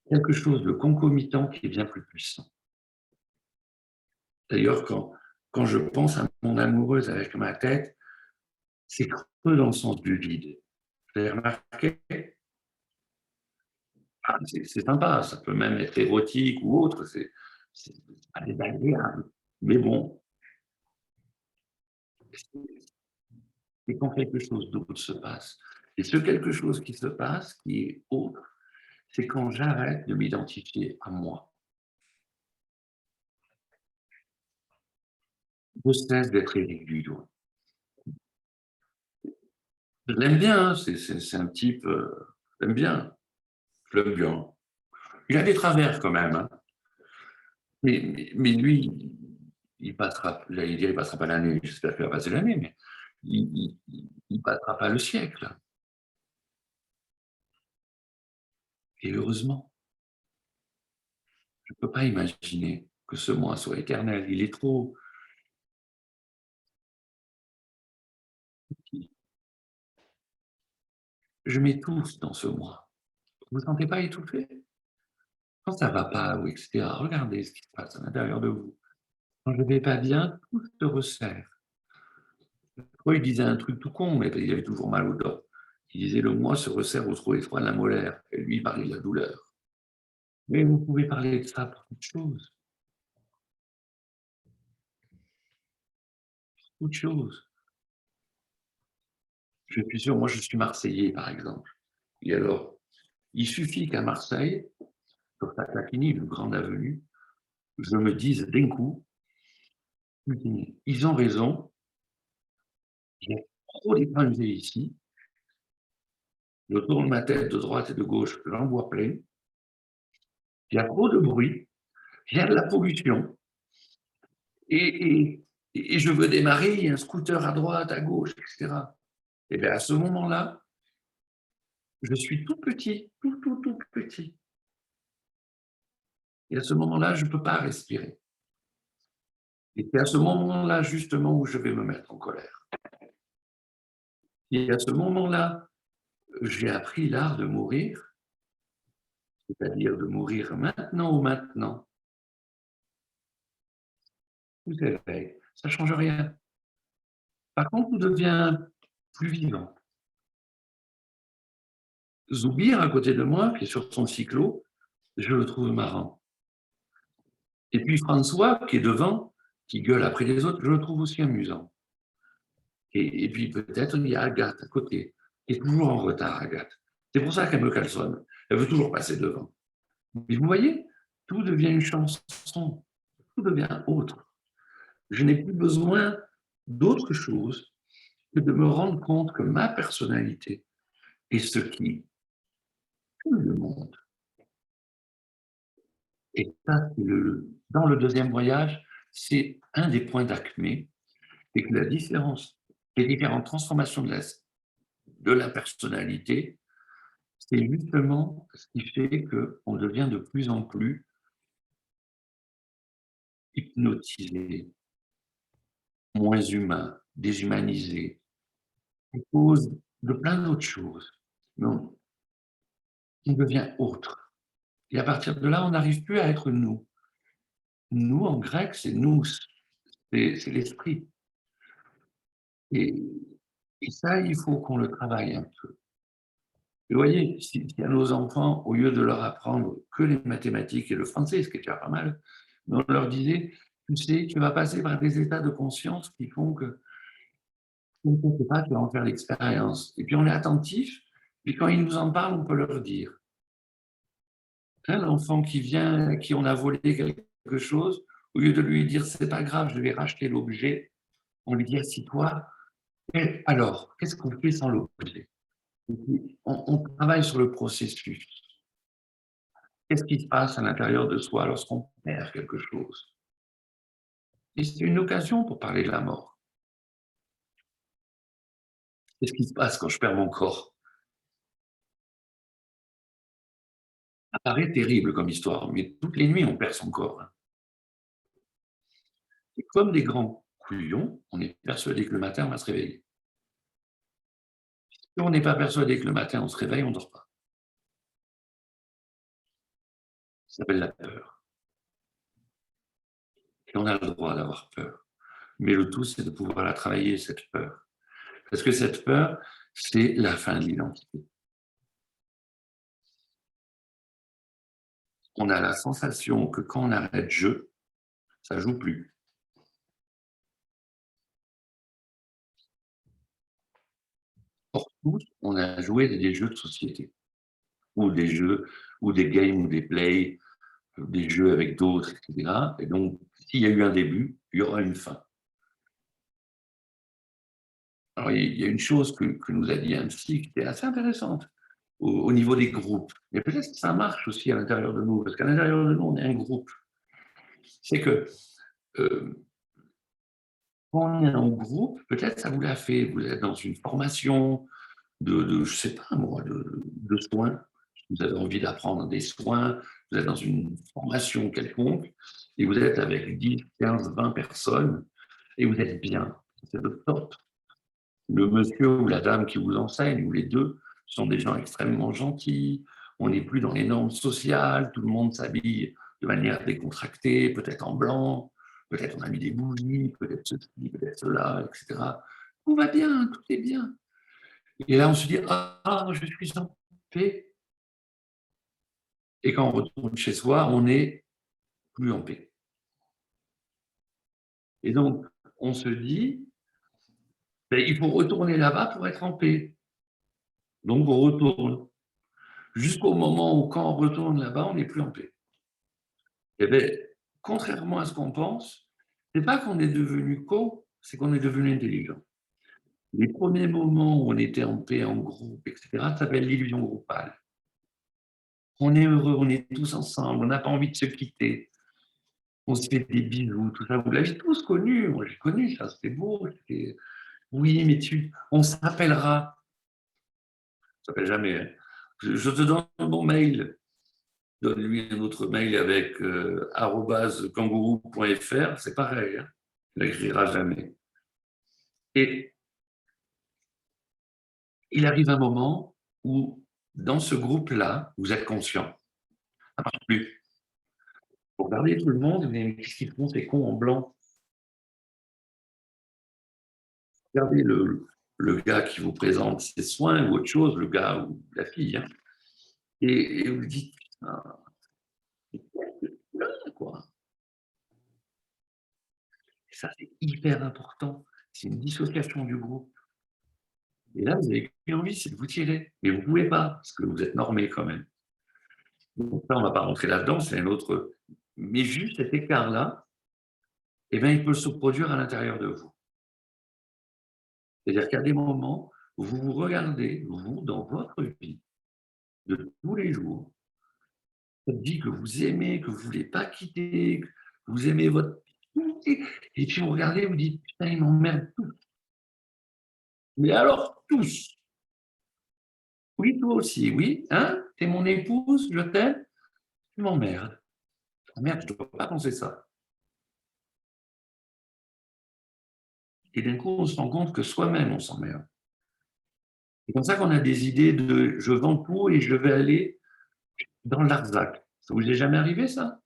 quelque chose de concomitant qui est bien plus puissant. D'ailleurs, quand je pense à mon amoureuse avec ma tête, c'est creux dans le sens du vide. Vous avez remarqué? Ah, c'est sympa, ça peut même être érotique ou autre, c'est pas désagréable. Mais bon, c'est quand quelque chose d'autre se passe. Et ce quelque chose qui se passe, qui est autre, c'est quand j'arrête de m'identifier à moi. Je cesse d'être Éric Dudon. Je l'aime bien, hein, c'est un type, j'aime bien, je l'aime bien. Il a des travers quand même, hein. Mais lui, il passera, j'allais dire, il passera pas l'année, j'espère qu'il va passer l'année, mais il passera pas le siècle. Et heureusement, je ne peux pas imaginer que ce moi soit éternel, il est trop petit. Je m'étouffe dans ce moi. Vous ne vous sentez pas étouffé? Quand ça ne va pas, ou etc., regardez ce qui se passe à l'intérieur de vous. Quand je ne vais pas bien, tout se resserre. Pourquoi il disait un truc tout con, mais il avait toujours mal au dos. Il disait le moi se resserre au trop étroit de la molaire, et lui il parlait de la douleur. Mais vous pouvez parler de ça pour toute chose. Toute chose. Je suis sûr, moi je suis Marseillais par exemple. Et alors, il suffit qu'à Marseille, sur Tatakini, une grande avenue, je me dise d'un coup, ils ont raison, il y a trop d'étrangers ici, je tourne ma tête de droite et de gauche, j'en vois plein, il y a trop de bruit, il y a de la pollution, et je veux démarrer, il y a un scooter à droite, à gauche, etc. Et bien à ce moment-là, je suis tout petit, tout petit. Et à ce moment-là, je ne peux pas respirer. Et c'est à ce moment-là, justement, où je vais me mettre en colère. Et à ce moment-là, j'ai appris l'art de mourir, c'est-à-dire de mourir maintenant ou maintenant. Vous savez, ça ne change rien. Par contre, tout devient plus vivant. Zoubir, à côté de moi, qui est sur son cyclo, je le trouve marrant. Et puis François, qui est devant, qui gueule après les autres, je le trouve aussi amusant. Et puis peut-être il y a Agathe à côté, qui est toujours en retard, Agathe. C'est pour ça qu'elle me calçonne. Elle veut toujours passer devant. Mais vous voyez, tout devient une chanson, tout devient autre. Je n'ai plus besoin d'autre chose que de me rendre compte que ma personnalité est ce qui tout le monde. Et ça, dans le deuxième voyage, c'est un des points d'acmé, c'est que la différence, les différentes transformations de la personnalité, c'est justement ce qui fait qu'on devient de plus en plus hypnotisé, moins humain, déshumanisé, à cause de plein d'autres choses. Donc, on devient autre. Et à partir de là, on n'arrive plus à être nous. Nous, en grec, c'est nous, c'est l'esprit. Et, et ça, il faut qu'on le travaille un peu. Vous voyez, si à nos enfants, au lieu de leur apprendre que les mathématiques et le français, ce qui est déjà pas mal, mais on leur disait, tu sais, tu vas passer par des états de conscience qui font que tu ne sais pas, tu vas en faire l'expérience. Et puis on est attentif, puis quand ils nous en parlent, on peut leur dire. L'enfant qui vient, à qui on a volé quelque chose, au lieu de lui dire c'est pas grave, je vais racheter l'objet, on lui dit assis-toi. Et alors, qu'est-ce qu'on fait sans l'objet? On travaille sur le processus. Qu'est-ce qui se passe à l'intérieur de soi lorsqu'on perd quelque chose? Et c'est une occasion pour parler de la mort. Qu'est-ce qui se passe quand je perds mon corps? Ça paraît terrible comme histoire, mais toutes les nuits, on perd son corps. Et comme des grands couillons, on est persuadé que le matin, on va se réveiller. Si on n'est pas persuadé que le matin, on se réveille, on ne dort pas. Ça s'appelle la peur. Et on a le droit d'avoir peur. Mais le tout, c'est de pouvoir la travailler, cette peur. Parce que cette peur, c'est la fin de l'identité. On a la sensation que quand on arrête jeu, ça ne joue plus. Or, tous, on a joué des jeux de société, ou des jeux, ou des games, ou des plays, des jeux avec d'autres, etc. Et donc, s'il y a eu un début, il y aura une fin. Alors, il y a une chose que nous a dit un psy qui était assez intéressante au niveau des groupes. Et peut-être que ça marche aussi à l'intérieur de nous, parce qu'à l'intérieur de nous, on est un groupe. C'est que quand on est en groupe, peut-être ça vous l'a fait. Vous êtes dans une formation je sais pas moi, de soins. Vous avez envie d'apprendre des soins, vous êtes dans une formation quelconque, et vous êtes avec 10, 15, 20 personnes, et vous êtes bien. C'est le top. Le monsieur ou la dame qui vous enseigne, ou les deux, sont des gens extrêmement gentils. On n'est plus dans les normes sociales, tout le monde s'habille de manière décontractée, peut-être en blanc, peut-être on a mis des bougies, peut-être ceci, peut-être cela, etc. Tout va bien, tout est bien. Et là, on se dit, ah, je suis en paix. Et quand on retourne chez soi, on n'est plus en paix. Et donc, on se dit, ben, il faut retourner là-bas pour être en paix. Donc, on retourne. Jusqu'au moment où, quand on retourne là-bas, on n'est plus en paix. Et bien, contrairement à ce qu'on pense, ce n'est pas qu'on est devenu con, c'est qu'on est devenu intelligent. Les premiers moments où on était en paix, en groupe, etc., ça s'appelle l'illusion groupale. On est heureux, on est tous ensemble, on n'a pas envie de se quitter. On se fait des bisous, tout ça. Vous l'avez tous connu, moi j'ai connu ça, c'était beau. Oui, mais on s'appellera. On ne s'appelle jamais. Hein. Je te donne mon mail. Donne-lui un autre mail avec @kangourou.fr, c'est pareil. Hein. Il n'écrira jamais. Et il arrive un moment où, dans ce groupe-là, vous êtes conscient. Ça ne marche plus. Vous regardez tout le monde, vous dites, qu'est-ce qu'ils font, ces cons en blanc? Regardez le gars qui vous présente ses soins ou autre chose, le gars ou la fille, hein, et vous dites, ah, là, quoi. Et ça, c'est hyper important. C'est une dissociation du groupe. Et là, vous avez qu'une envie, c'est de vous tirer. Mais vous ne pouvez pas, parce que vous êtes normé quand même. Donc là, on ne va pas rentrer là-dedans, c'est un autre. Mais juste cet écart-là, eh bien, il peut se produire à l'intérieur de vous. C'est-à-dire qu'à des moments, vous vous regardez, vous, dans votre vie, de tous les jours, cette vie que vous aimez, que vous ne voulez pas quitter, que vous aimez votre... Et puis vous regardez, vous dites, putain, ils m'emmerdent tous. Mais alors, tous. Oui, toi aussi, oui. Hein? T'es mon épouse, je t'aime. Tu m'emmerdes. Ah merde, je ne dois pas penser ça. Et d'un coup, on se rend compte que soi-même, on s'emmerde. C'est comme ça qu'on a des idées de je vends tout et je vais aller dans l'Arzac. Ça vous est jamais arrivé, ça?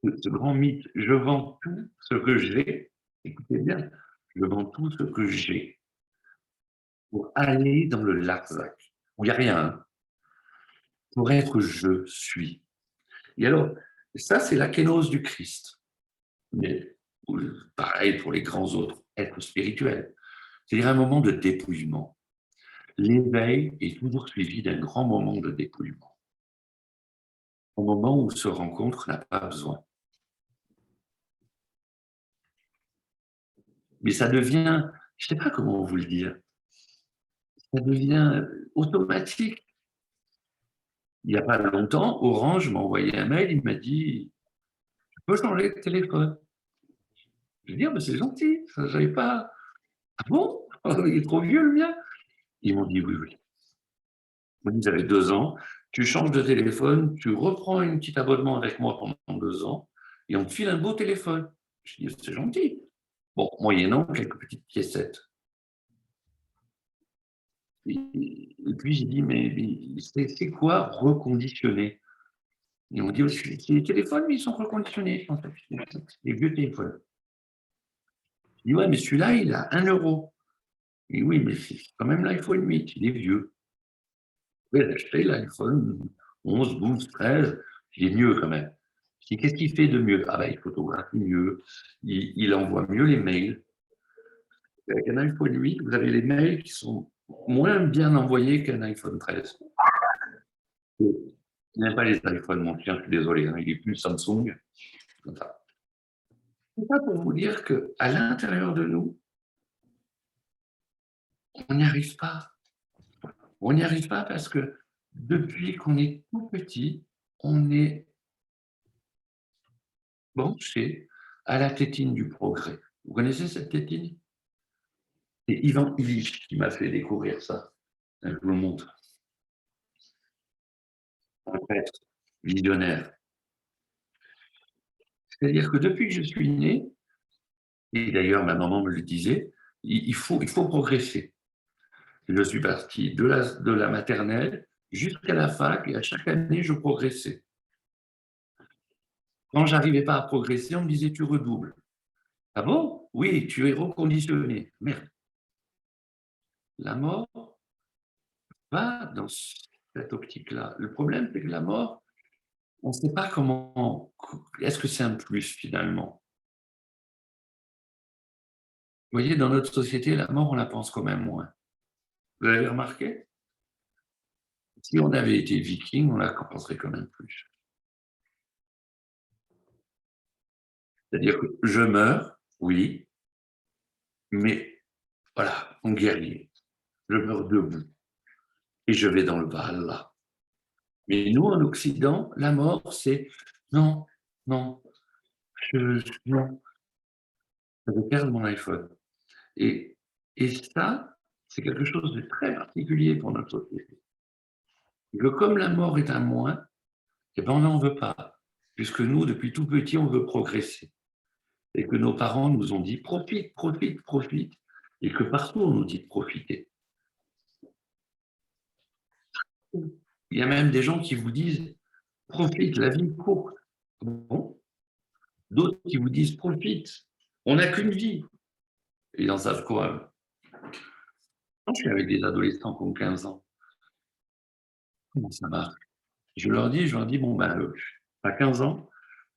Ce grand mythe, je vends tout ce que j'ai. Écoutez bien, je vends tout ce que j'ai pour aller dans le Larzac, où il n'y a rien, hein, pour être je suis. Et alors, ça, c'est la kénose du Christ. Mais pareil pour les grands autres êtres spirituels. C'est-à-dire un moment de dépouillement. L'éveil est toujours suivi d'un grand moment de dépouillement. Un moment où se rencontre n'a pas besoin. Mais ça devient, je ne sais pas comment vous le dire, ça devient automatique. Il n'y a pas longtemps, Orange m'a envoyé un mail, il m'a dit « Tu peux changer de téléphone ?» Je lui ai dit « Mais c'est gentil, ça je savais pas. » « Ah bon? Il est trop vieux le mien ?» Ils m'ont dit « Oui, oui. » Ils m'ont dit « Vous avez 2 ans, tu changes de téléphone, tu reprends un petit abonnement avec moi pendant 2 ans et on te file un beau téléphone. » Je lui ai dit « C'est gentil. » Bon, moyennant quelques petites piécettes. Et puis j'ai dit « Mais c'est quoi reconditionner ?» Ils m'ont dit « C'est les téléphones, mais ils sont reconditionnés. C'est les vieux téléphones. » Je dis « Ouais, mais celui-là, il a 1 euro. » Et oui, mais c'est quand même l'iPhone 8, il est vieux. Vous pouvez acheter l'iPhone 11, 12, 13, il est mieux quand même. Je dis, qu'est-ce qu'il fait de mieux? Ah ben, il photographie mieux, il envoie mieux les mails. Avec un iPhone 8, vous avez les mails qui sont moins bien envoyés qu'un iPhone 13. Il n'aime pas les iPhones, mon chien, je suis désolé, hein, il est plus Samsung. Comme ça. C'est ça pour vous dire qu'à l'intérieur de nous, on n'y arrive pas. On n'y arrive pas parce que depuis qu'on est tout petit, on est branché à la tétine du progrès. Vous connaissez cette tétine? C'est Ivan Illich qui m'a fait découvrir ça. Je vous le montre. Un prêtre visionnaire. C'est-à-dire que depuis que je suis né, et d'ailleurs ma maman me le disait, il faut progresser. Je suis parti de la maternelle jusqu'à la fac et à chaque année, je progressais. Quand je n'arrivais pas à progresser, on me disait « tu redoubles ». Ah bon? Oui, tu es reconditionné. Merde. La mort va dans cette optique-là. Le problème, c'est que la mort, on ne sait pas comment... Est-ce que c'est un plus, finalement? Vous voyez, dans notre société, la mort, on la pense quand même moins. Vous avez remarqué? Si on avait été viking, on la penserait quand même plus. C'est-à-dire que je meurs, oui, mais voilà, en guerrier. Je meurs debout et je vais dans le Valhalla. Mais nous, en Occident, la mort, c'est non, non, non, je vais perdre mon iPhone. Et ça, c'est quelque chose de très particulier pour notre société. Que comme la mort est un moins, eh ben on n'en veut pas. puisque nous, depuis tout petit, on veut progresser. Et que nos parents nous ont dit « profite, profite, profite », et que partout, on nous dit de profiter. Il y a même des gens qui vous disent « profite, la vie est courte ». Bon. D'autres qui vous disent « profite, on n'a qu'une vie ». Et ils en savent quoi? Quand je suis avec des adolescents qui ont 15 ans, comment ça marche? Je leur dis, bon, ben, à 15 ans,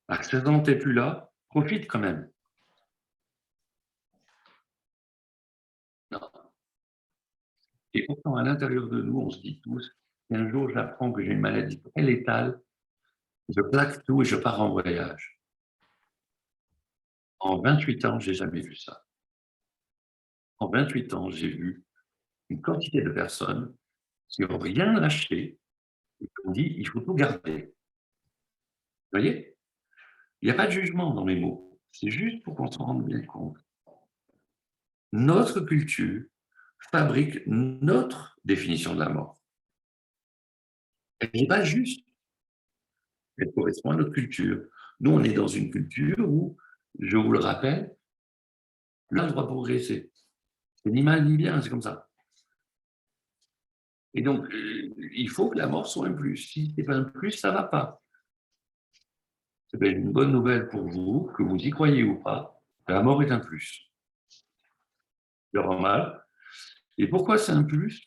à 16 ans, tu n'es plus là, profite quand même. Non. Et pourtant, à l'intérieur de nous, on se dit tous, un jour, j'apprends que j'ai une maladie très létale, je plaque tout et je pars en voyage. En 28 ans, je n'ai jamais vu ça. En 28 ans, j'ai vu une quantité de personnes qui n'ont rien lâché et qui ont dit, il faut tout garder. Vous voyez? Il n'y a pas de jugement dans mes mots. C'est juste pour qu'on se rende bien compte. Notre culture fabrique notre définition de la mort. Elle n'est pas juste. Elle correspond à notre culture. Nous, on est dans une culture où, je vous le rappelle, l'homme doit progresser. C'est ni mal ni bien, c'est comme ça. Et donc, il faut que la mort soit un plus. Si ce n'est pas un plus, ça ne va pas. C'est une bonne nouvelle pour vous, que vous y croyez ou pas, la mort est un plus. C'est normal. Et pourquoi c'est un plus?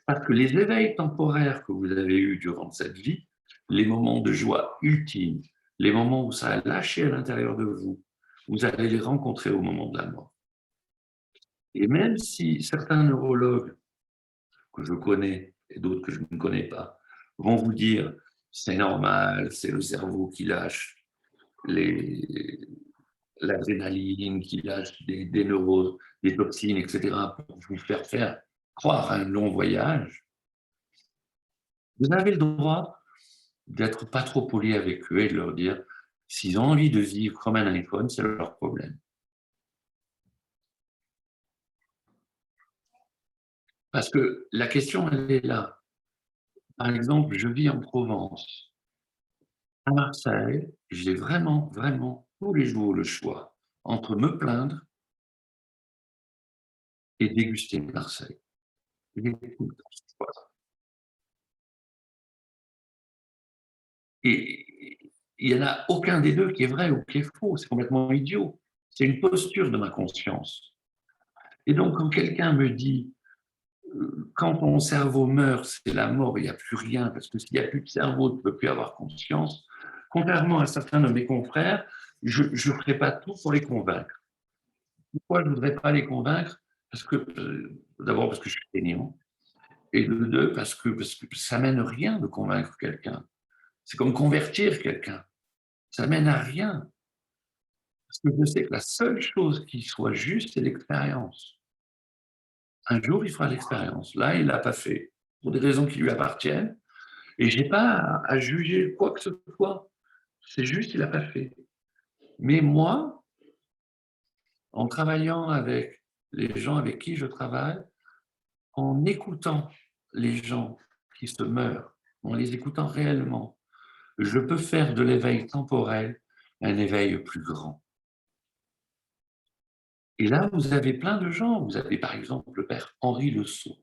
Parce que les éveils temporaires que vous avez eus durant cette vie, les moments de joie ultime, les moments où ça a lâché à l'intérieur de vous, vous allez les rencontrer au moment de la mort. Et même si certains neurologues que je connais et d'autres que je ne connais pas vont vous dire c'est normal, c'est le cerveau qui lâche l'adrénaline, qui lâche des neurones, des toxines, etc., pour vous faire croire à un long voyage, vous avez le droit d'être pas trop poli avec eux et de leur dire s'ils ont envie de vivre comme un iPhone, c'est leur problème. Parce que la question, elle est là. Par exemple, je vis en Provence. À Marseille, j'ai vraiment, vraiment tous les jours le choix entre me plaindre et déguster Marseille. Et il n'y en a aucun des deux qui est vrai ou qui est faux. C'est complètement idiot. C'est une posture de ma conscience. Et donc, quand quelqu'un me dit quand ton cerveau meurt, c'est la mort, il n'y a plus rien, parce que s'il n'y a plus de cerveau, tu ne peux plus avoir conscience. Contrairement à certains de mes confrères, je ne ferai pas tout pour les convaincre. Pourquoi je ne voudrais pas les convaincre? Parce que, d'abord, parce que je suis fainéant, et de deux, parce que ça ne mène rien de convaincre quelqu'un. C'est comme convertir quelqu'un. Ça ne mène à rien. Parce que je sais que la seule chose qui soit juste, c'est l'expérience. Un jour, il fera l'expérience. Là, il ne l'a pas fait, pour des raisons qui lui appartiennent. Et je n'ai pas à juger quoi que ce soit. C'est juste, il n'a pas fait. Mais moi, en travaillant avec les gens avec qui je travaille, en écoutant les gens qui se meurent, en les écoutant réellement, je peux faire de l'éveil temporel un éveil plus grand. Et là, vous avez plein de gens. Vous avez par exemple le père Henri Le Sceau.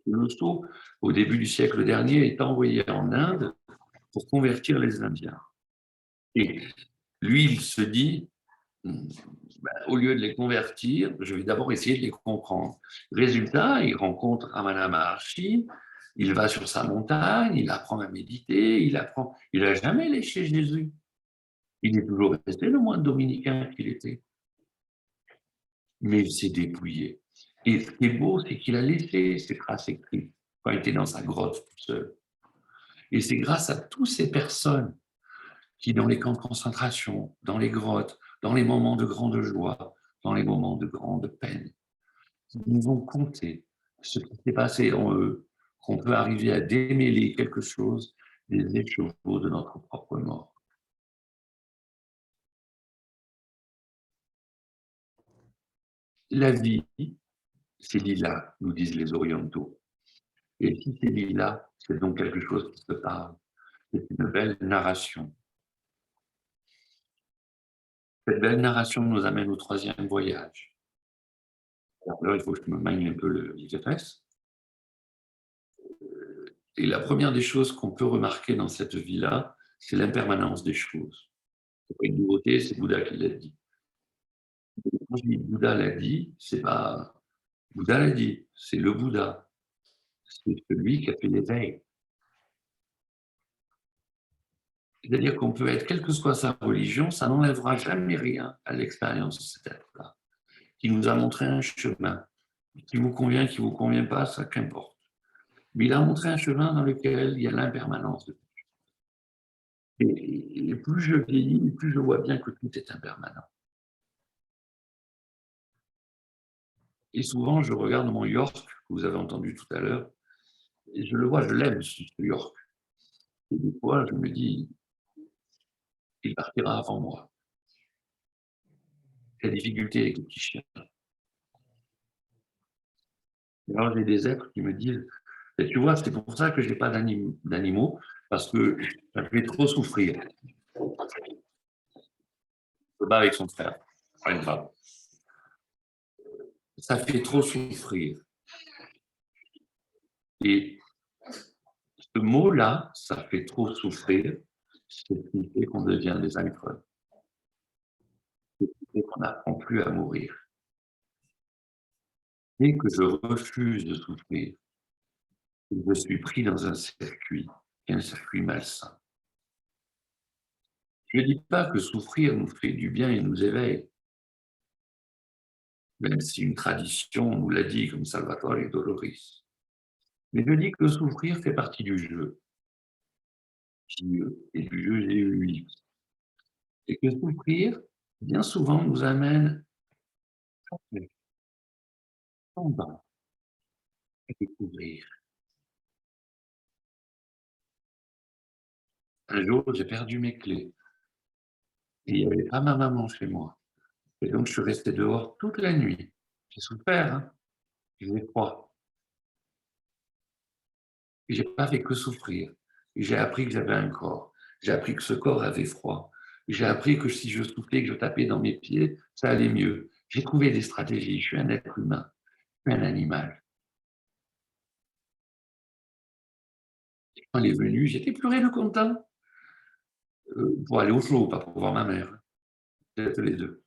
Le Sceau, au début du siècle dernier, est envoyé en Inde pour convertir les Indiens. Et lui, il se dit, au lieu de les convertir, je vais d'abord essayer de les comprendre. Résultat, il rencontre Ramana Maharshi, il va sur sa montagne, il apprend à méditer, il n'a jamais léché Jésus. Il est toujours resté le moine dominicain qu'il était. Mais il s'est dépouillé. Et ce qui est beau, c'est qu'il a laissé ses traces écrites quand il était dans sa grotte tout seul. Et c'est grâce à toutes ces personnes qui, dans les camps de concentration, dans les grottes, dans les moments de grande joie, dans les moments de grande peine, nous ont compté ce qui s'est passé en eux, qu'on peut arriver à démêler quelque chose des écheveaux de notre propre mort. La vie, c'est lila, nous disent les orientaux. Et si c'est lila, c'est donc quelque chose qui se parle. C'est une belle narration. Cette belle narration nous amène au 3e voyage. Alors là, il faut que je me manie un peu les fesses. Et la première des choses qu'on peut remarquer dans cette vie-là, c'est l'impermanence des choses. Ce n'est pas une nouveauté, c'est Bouddha qui l'a dit. Quand je dis Bouddha l'a dit, c'est pas Bouddha l'a dit, c'est le Bouddha. C'est celui qui a fait l'éveil. C'est-à-dire qu'on peut être, quelle que soit sa religion, ça n'enlèvera jamais rien à l'expérience de cet être-là, qui nous a montré un chemin, qui vous convient pas, ça qu'importe. Mais il a montré un chemin dans lequel il y a l'impermanence. Et plus je vieillis, plus je vois bien que tout est impermanent. Et souvent, je regarde mon York, que vous avez entendu tout à l'heure, et je le vois, je l'aime, ce York. Et des fois, je me dis, il partira avant moi. Il y a des difficultés avec les petits chiens. Alors, j'ai des êtres qui me disent, et tu vois, c'est pour ça que je n'ai pas d'animaux, parce que ça me fait trop souffrir. Se bat avec son frère, pas une femme. Ça fait trop souffrir. Et ce mot-là, ça fait trop souffrir, c'est ce qui fait qu'on devient des incroyables. C'est ce qui fait qu'on n'apprend plus à mourir. Dès que je refuse de souffrir, je suis pris dans un circuit, qui est un circuit malsain. Je ne dis pas que souffrir nous fait du bien et nous éveille, même si une tradition nous l'a dit, comme Salvatore Doloris. Mais je dis que souffrir fait partie du jeu, et du jeu GUX. Et que souffrir, bien souvent, nous amène en bas à découvrir. Un jour, j'ai perdu mes clés. Et il n'y avait pas ma maman chez moi. Et donc, je suis resté dehors toute la nuit. J'ai souffert, hein. J'ai froid. Et je n'ai pas fait que souffrir. Et j'ai appris que j'avais un corps. J'ai appris que ce corps avait froid. J'ai appris que si je soufflais, que je tapais dans mes pieds, ça allait mieux. J'ai trouvé des stratégies. Je suis un être humain. Je suis un animal. Et quand elle est venue, j'étais pleuré de content. Pour aller au flot, pas pour voir ma mère. Peut-être les deux.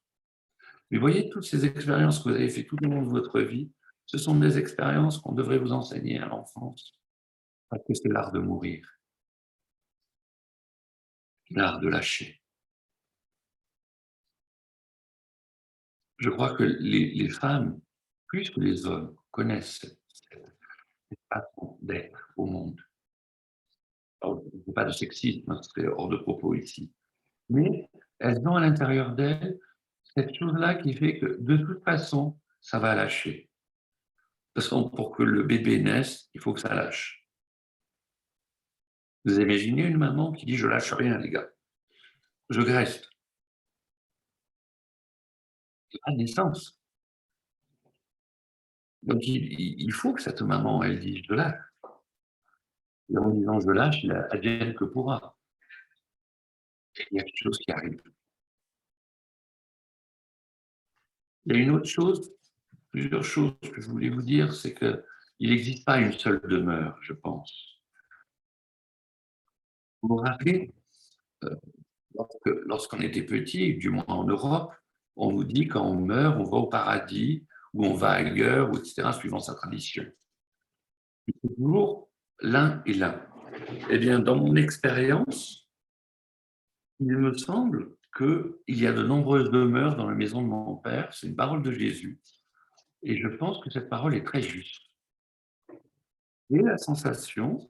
Mais voyez, toutes ces expériences que vous avez faites tout au long de votre vie, ce sont des expériences qu'on devrait vous enseigner à l'enfance. Parce que c'est l'art de mourir. L'art de lâcher. Je crois que les femmes, plus que les hommes, connaissent cette façon d'être au monde. Alors, je ne fais pas de sexisme, ce serait hors de propos ici. Mais elles ont à l'intérieur d'elles cette chose-là qui fait que, de toute façon, ça va lâcher. Parce que pour que le bébé naisse, il faut que ça lâche. Vous imaginez une maman qui dit « je lâche rien, les gars, je reste ». C'est la naissance. Donc, il faut que cette maman, elle dise « je lâche ». Et en disant « je lâche », il advienne que pourra. Il y a quelque chose qui arrive. Il y a une autre chose, plusieurs choses que je voulais vous dire, c'est qu'il n'existe pas une seule demeure, je pense. Vous vous rappelez, lorsqu'on était petit, du moins en Europe, on nous dit quand on meurt, on va au paradis, ou on va ailleurs, ou etc., suivant sa tradition. C'est toujours l'un et l'un. Eh bien, dans mon expérience, il me semble qu'il y a de nombreuses demeures dans la maison de mon père. C'est une parole de Jésus. Et je pense que cette parole est très juste. J'ai la sensation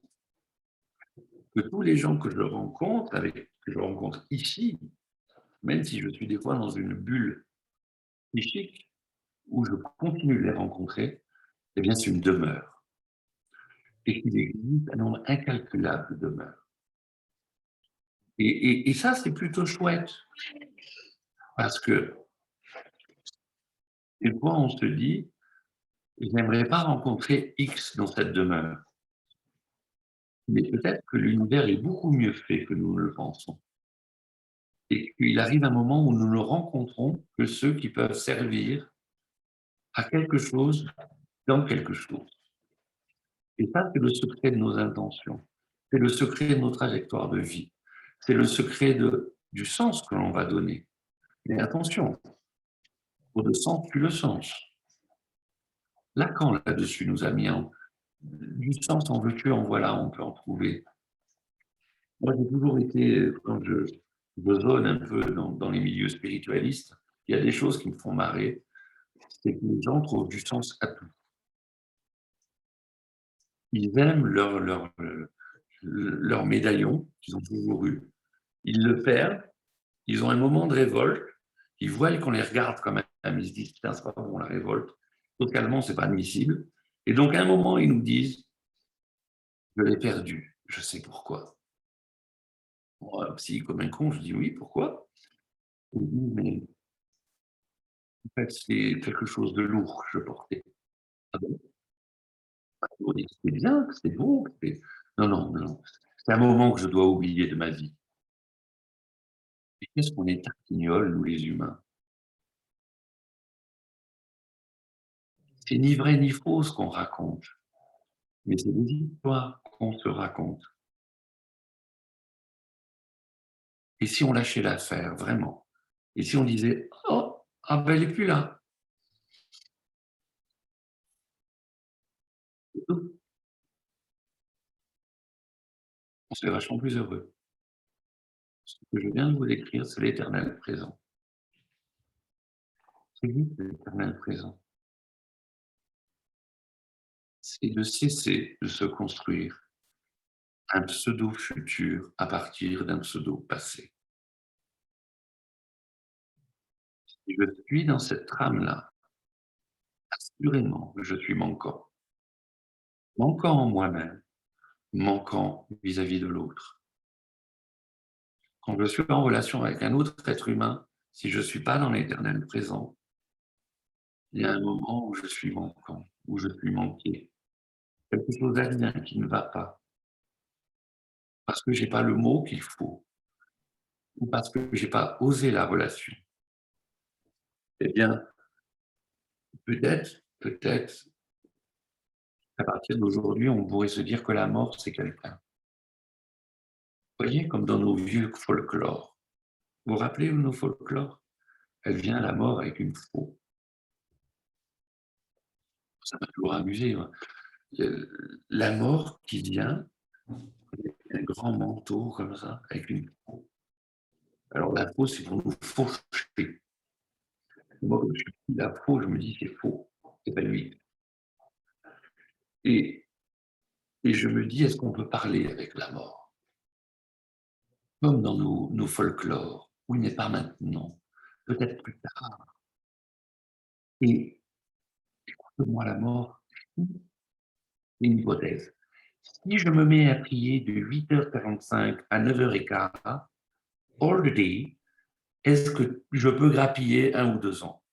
que tous les gens que je rencontre, que je rencontre ici, même si je suis des fois dans une bulle psychique, où je continue de les rencontrer, eh bien, c'est une demeure. Et qu'il existe un nombre incalculable de demeures. Et ça, c'est plutôt chouette. Parce que, des fois, on se dit, je n'aimerais pas rencontrer X dans cette demeure. Mais peut-être que l'univers est beaucoup mieux fait que nous ne le pensons. Et qu'il arrive un moment où nous ne rencontrons que ceux qui peuvent servir à quelque chose dans quelque chose. Et ça, c'est le secret de nos intentions. C'est le secret de nos trajectoires de vie. C'est le secret du sens que l'on va donner. Mais attention, pour le sens, tu le sens. Lacan, là-dessus, nous a mis du sens, en veux-tu, en voilà, on peut en trouver. Moi, j'ai toujours été, quand je zone un peu dans les milieux spiritualistes, il y a des choses qui me font marrer, c'est que les gens trouvent du sens à tout. Ils aiment leur médaillon qu'ils ont toujours eu. Ils le perdent, ils ont un moment de révolte, ils voient qu'on les regarde quand même, ils se disent, putain, c'est pas bon la révolte, totalement, c'est pas admissible. Et donc, à un moment, ils nous disent, je l'ai perdu, je sais pourquoi. Moi, si, comme un con, je dis oui, pourquoi? Il dit, mais en fait, c'est quelque chose de lourd que je portais. Ah bon? On dit que c'est bien, que c'est beau, que c'est... Non, non, non. C'est un moment que je dois oublier de ma vie. Et qu'est-ce qu'on est tartignoles, nous les humains? C'est ni vrai ni faux ce qu'on raconte, mais c'est des histoires qu'on se raconte. Et si on lâchait l'affaire, vraiment? Et si on disait, oh, ah ben elle n'est plus là. C'est tout. On serait vachement plus heureux. Ce que je viens de vous décrire, c'est l'éternel présent. C'est lui, l'éternel présent. C'est de cesser de se construire un pseudo-futur à partir d'un pseudo-passé. Si je suis dans cette trame-là, assurément que je suis manquant. Manquant en moi-même, manquant vis-à-vis de l'autre. Quand je suis en relation avec un autre être humain, si je ne suis pas dans l'éternel présent, il y a un moment où je suis manquant, où je suis manqué. Quelque chose d'advient qui ne va pas. Parce que je n'ai pas le mot qu'il faut. Ou parce que je n'ai pas osé la relation. Eh bien, peut-être, à partir d'aujourd'hui, on pourrait se dire que la mort, c'est quelqu'un. Vous voyez, comme dans nos vieux folklores. Vous vous rappelez de nos folklores? Elle vient, la mort, avec une faux. Ça m'a toujours amusé. Moi. La mort qui vient, avec un grand manteau comme ça, avec une faux. Alors la faux, c'est pour nous faucher. Moi, quand je suis la faux, je me dis c'est faux, c'est pas lui. Et je me dis, est-ce qu'on peut parler avec la mort? Comme dans nos folklores, oui, mais pas maintenant, peut-être plus tard. Et écoute-moi, la mort, c'est une hypothèse. Si je me mets à prier de 8h45 à 9h15, all the day, est-ce que je peux grappiller 1 ou 2 ans?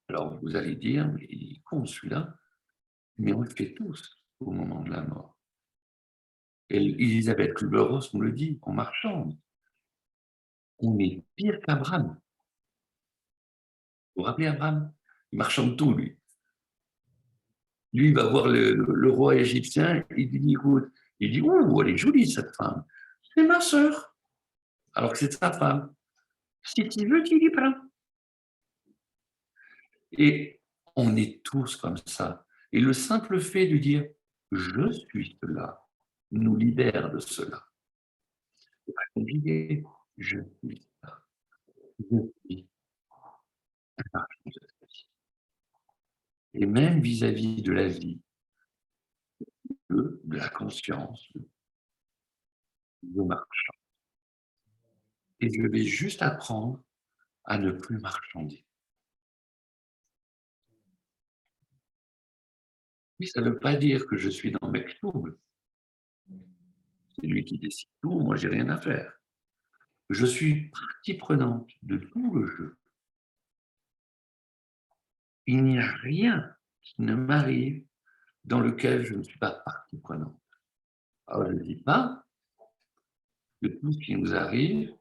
Alors vous allez dire, mais il est con celui-là, mais on le fait tous au moment de la mort. Et Elisabeth Kübler-Ross nous le dit, en marchant. On est pire qu'Abraham. Vous vous rappelez Abraham? Il marchande tout, lui. Lui, il va voir le roi égyptien, il dit, écoute, il dit, oh, elle est jolie cette femme. C'est ma sœur. Alors que c'est sa femme. Si tu veux, tu lui prends. Et on est tous comme ça. Et le simple fait de dire, je suis cela, nous libère de cela. C'est pas compliqué. Je suis ça. Je suis. Et même vis-à-vis de la vie, de la conscience, je marche. Et je vais juste apprendre à ne plus marchander. Oui, ça ne veut pas dire que je suis dans mes troubles. C'est lui qui décide tout, moi j'ai rien à faire. Je suis partie prenante de tout le jeu. Il n'y a rien qui ne m'arrive dans lequel je ne suis pas partie prenante. Alors, je ne dis pas que tout ce qui nous arrive,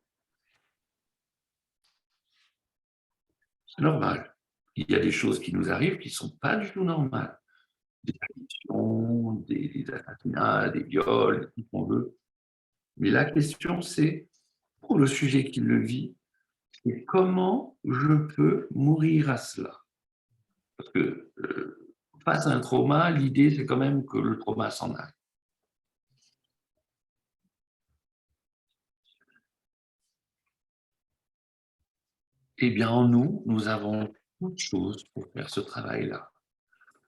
c'est normal. Il y a des choses qui nous arrivent qui ne sont pas du tout normales. Des agressions, des assassinats, des viols, tout ce qu'on veut. Mais la question, c'est, pour le sujet qui le vit, c'est comment je peux mourir à cela. Parce que face à un trauma, l'idée, c'est quand même que le trauma s'en aille. Eh bien, en nous, nous avons toute chose pour faire ce travail-là.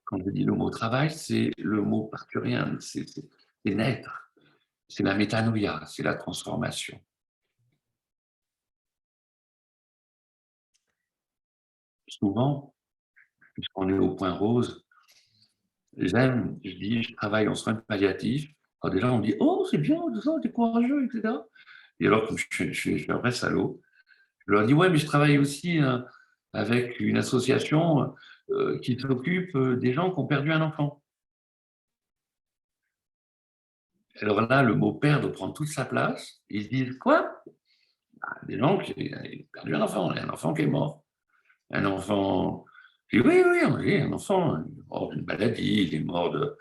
Quand je dis le mot travail, c'est le mot parturien, c'est naître, c'est la métanoïa, c'est la transformation. Souvent, puisqu'on est au point rose, je travaille en soins palliatifs. Alors déjà, on me dit, oh, c'est bien, t'es courageux, etc. Et alors, comme je suis un vrai salaud, je leur dis, ouais, mais je travaille aussi avec une association qui s'occupe des gens qui ont perdu un enfant. Alors là, le mot perdre prend toute sa place. Ils se disent, quoi? Des gens qui ont perdu un enfant qui est mort. Un enfant, je dis, oui, un enfant, il est mort d'une maladie, il est mort de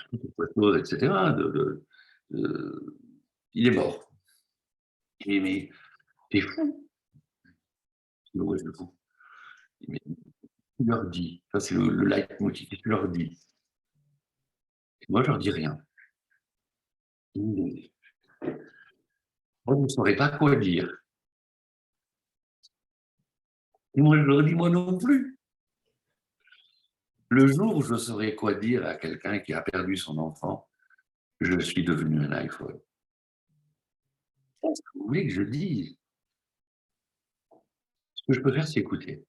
quelque chose, etc. Il est mort. Je dis, mais t'es fou. Je dis, ouais, je suis fou. Mais tu leur dis, ça c'est le leitmotiv, tu leur dis. Et moi, je leur dis rien. Moi, je ne saurais pas quoi dire. Et moi, je leur dis, moi non plus. Le jour où je saurais quoi dire à quelqu'un qui a perdu son enfant, je suis devenu un iPhone. Qu'est-ce que vous voulez que je dise? Ce que je peux faire, c'est écouter.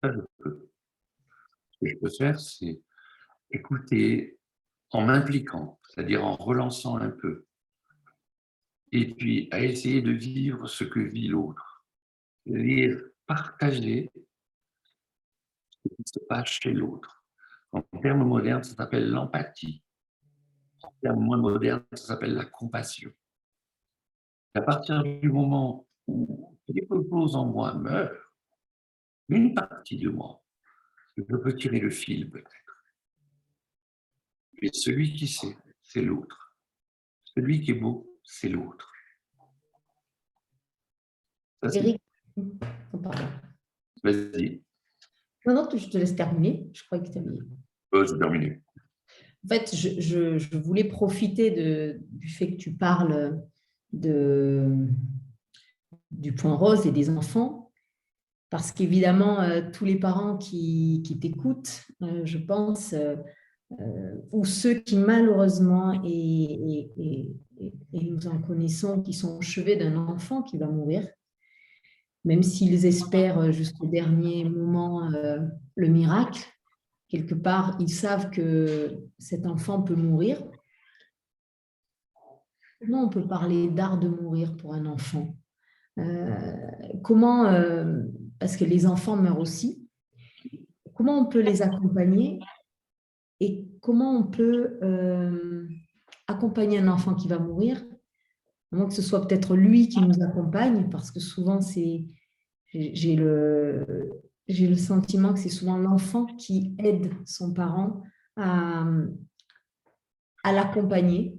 Ça, je peux. Ce que je peux faire, c'est écouter en m'impliquant, c'est-à-dire en relançant un peu. Et puis, à essayer de vivre ce que vit l'autre. C'est-à-dire partager ce qui se passe chez l'autre. En termes modernes, ça s'appelle l'empathie. En termes moins modernes, ça s'appelle la compassion. À partir du moment où quelque chose en moi meurt, une partie de moi, je peux tirer le fil peut-être. Et celui qui sait, c'est l'autre. Celui qui est beau, c'est l'autre. Eric, oh, pardon. Vas-y. Non, je te laisse terminer. Je crois que tu avais... J'ai terminé. En fait, je voulais profiter du fait que tu parles du point rose et des enfants, parce qu'évidemment, tous les parents qui t'écoutent, je pense, ou ceux qui malheureusement, et nous en connaissons, qui sont au chevet d'un enfant qui va mourir, même s'ils espèrent jusqu'au dernier moment le miracle, quelque part, ils savent que cet enfant peut mourir. Comment on peut parler d'art de mourir pour un enfant? Comment, parce que les enfants meurent aussi, comment on peut les accompagner et comment on peut accompagner un enfant qui va mourir, à moins que ce soit peut-être lui qui nous accompagne, parce que souvent, j'ai le sentiment que c'est souvent l'enfant qui aide son parent à l'accompagner.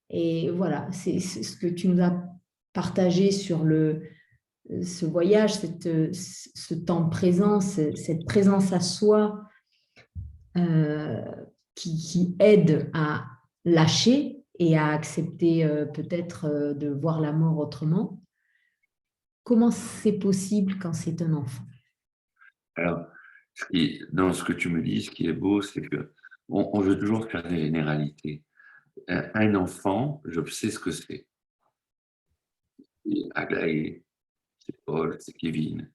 Et voilà, c'est ce que tu nous as partagé sur ce voyage, ce temps présent, cette présence à soi qui aide à lâcher et à accepter peut-être de voir la mort autrement. Comment c'est possible quand c'est un enfant? Alors, dans ce que tu me dis, ce qui est beau, c'est qu'on veut toujours faire des généralités. Un enfant, je sais ce que c'est. C'est Aglaé, c'est Paul, c'est Kevin.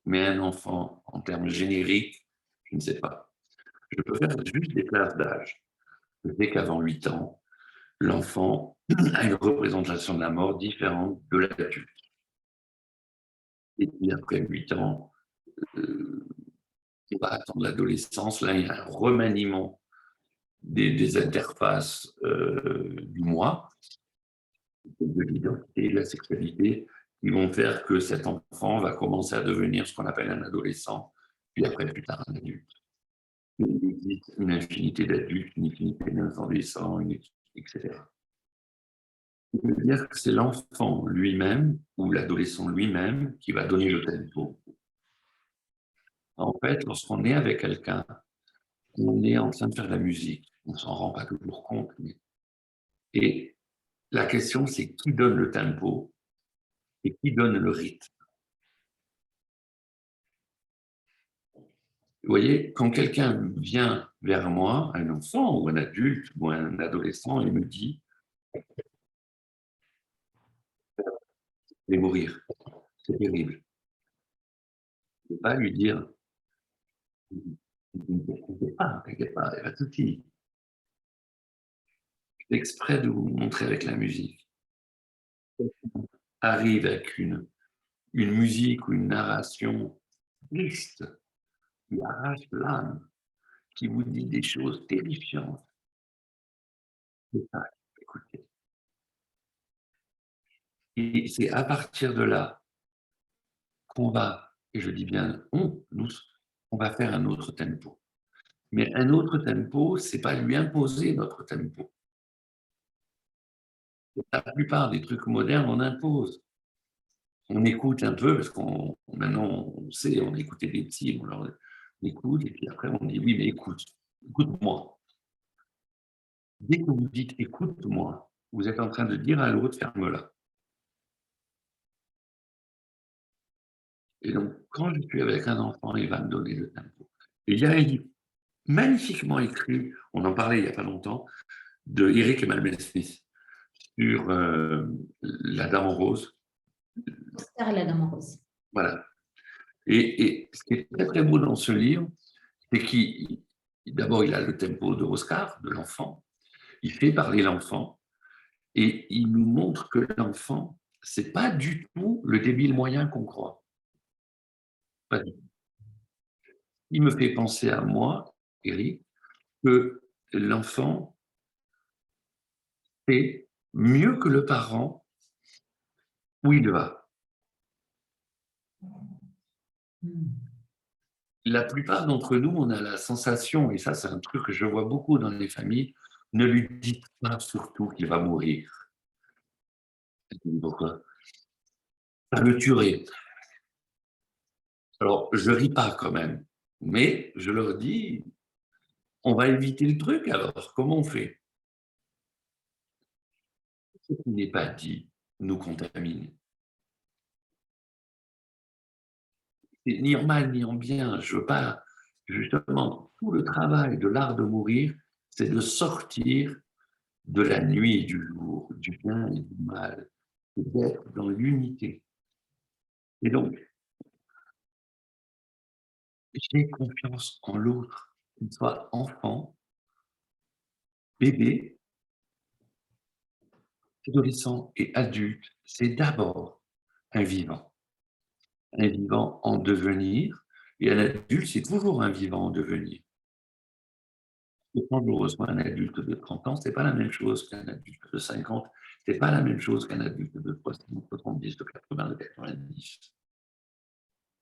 Mais un enfant, en termes génériques, je ne sais pas. Je peux faire juste des classes d'âge. Je sais qu'avant 8 ans, l'enfant a une représentation de la mort différente de l'adulte. Et puis après 8 ans, on va attendre l'adolescence. Là, il y a un remaniement des interfaces du moi, de l'identité, de la sexualité, qui vont faire que cet enfant va commencer à devenir ce qu'on appelle un adolescent, puis après, plus tard, un adulte. Il existe une infinité d'adultes, une infinité d'adolescents, etc. Ça veut dire que c'est l'enfant lui-même ou l'adolescent lui-même qui va donner le tempo. En fait, lorsqu'on est avec quelqu'un, on est en train de faire de la musique. On ne s'en rend pas toujours compte. Et la question, c'est qui donne le tempo et qui donne le rythme. Vous voyez, quand quelqu'un vient vers moi, un enfant ou un adulte ou un adolescent, il me dit « je vais mourir, c'est terrible ». Je ne peux pas lui dire « t'inquiète pas, il n'y a pas de souci ». Je fais exprès de vous montrer avec la musique. Arrive avec une musique ou une narration triste, qui arrache l'âme, qui vous dit des choses terrifiantes. C'est ça, écoutez. Et c'est à partir de là qu'on va, et je dis bien on va faire un autre tempo. Mais un autre tempo, ce n'est pas lui imposer notre tempo. La plupart des trucs modernes, on impose. On écoute un peu, parce qu'on maintenant, on sait, on a écouté des petits, on leur écoute, et puis après, on dit oui, mais écoute-moi. Dès que vous dites écoute-moi, vous êtes en train de dire à l'autre ferme-la. Et donc, quand je suis avec un enfant, il va me donner le tempo. Et il y a un livre magnifiquement écrit, on en parlait il n'y a pas longtemps, de Eric Emmanuel-Smith sur la Dame en rose. Oscar et la Dame en rose. Voilà. Et ce qui est très très beau dans ce livre, c'est d'abord il a le tempo de Oscar, de l'enfant, il fait parler l'enfant, et il nous montre que l'enfant, ce n'est pas du tout le débile moyen qu'on croit. Pas du tout. Il me fait penser à moi, Eric, que l'enfant sait mieux que le parent où il va. La plupart d'entre nous, on a la sensation, et ça c'est un truc que je vois beaucoup dans les familles, ne lui dites pas surtout qu'il va mourir. Pourquoi? Ça le tuerait. Alors, je ris pas quand même, mais je leur dis, on va éviter le truc alors, comment on fait? Ce qui n'est pas dit nous contamine. Ni en mal, ni en bien, je veux pas, justement, tout le travail de l'art de mourir, c'est de sortir de la nuit et du jour, du bien et du mal, d'être dans l'unité. Et donc, j'ai confiance en l'autre, qu'il soit enfant, bébé, adolescent et adulte, c'est d'abord un vivant en devenir, et un adulte, c'est toujours un vivant en devenir. Et quand je reçois un adulte de 30 ans, ce n'est pas la même chose qu'un adulte de 50, ce n'est pas la même chose qu'un adulte de 60, de 70, de 80, de 90.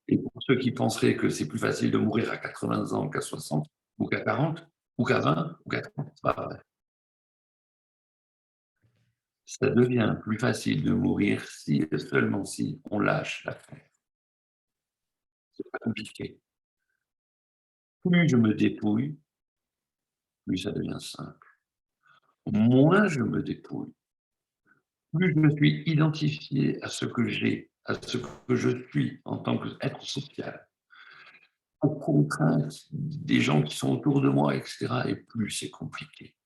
Et pour ceux qui penseraient que c'est plus facile de mourir à 80 ans qu'à 60, ou qu'à 40, ou qu'à 20, ou qu'à 30, c'est pas vrai. Ça devient plus facile de mourir si et seulement si on lâche l'affaire. C'est pas compliqué. Plus je me dépouille, plus ça devient simple. Moins je me dépouille, plus je me suis identifié à ce que j'ai, à ce que je suis en tant qu'être social, aux contraintes des gens qui sont autour de moi, etc., et plus c'est compliqué.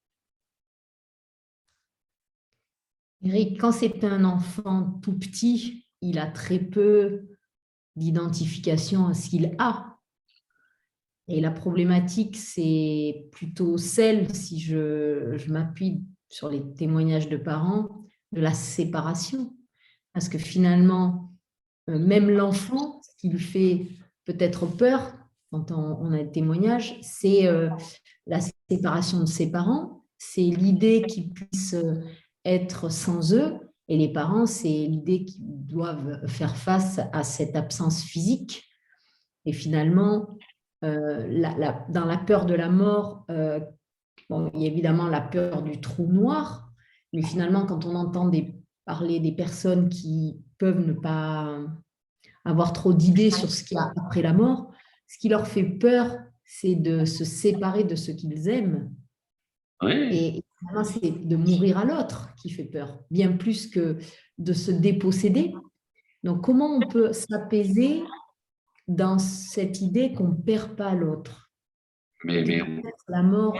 Eric, quand c'est un enfant tout petit, il a très peu d'identification à ce qu'il a. Et la problématique, c'est plutôt celle, si je m'appuie sur les témoignages de parents, de la séparation. Parce que finalement, même l'enfant, ce qui lui fait peut-être peur, quand on a des témoignages, c'est la séparation de ses parents, c'est l'idée qu'ils puissent être sans eux, et les parents, c'est l'idée qu'ils doivent faire face à cette absence physique. Et finalement, dans la peur de la mort, bon, il y a évidemment la peur du trou noir, mais finalement, quand on entend parler des personnes qui peuvent ne pas avoir trop d'idées sur ce qu'il y a après la mort, ce qui leur fait peur, c'est de se séparer de ce qu'ils aiment. Oui. Et finalement, c'est de mourir à l'autre qui fait peur, bien plus que de se déposséder. Donc, comment on peut s'apaiser dans cette idée qu'on ne perd pas l'autre? Mais La mort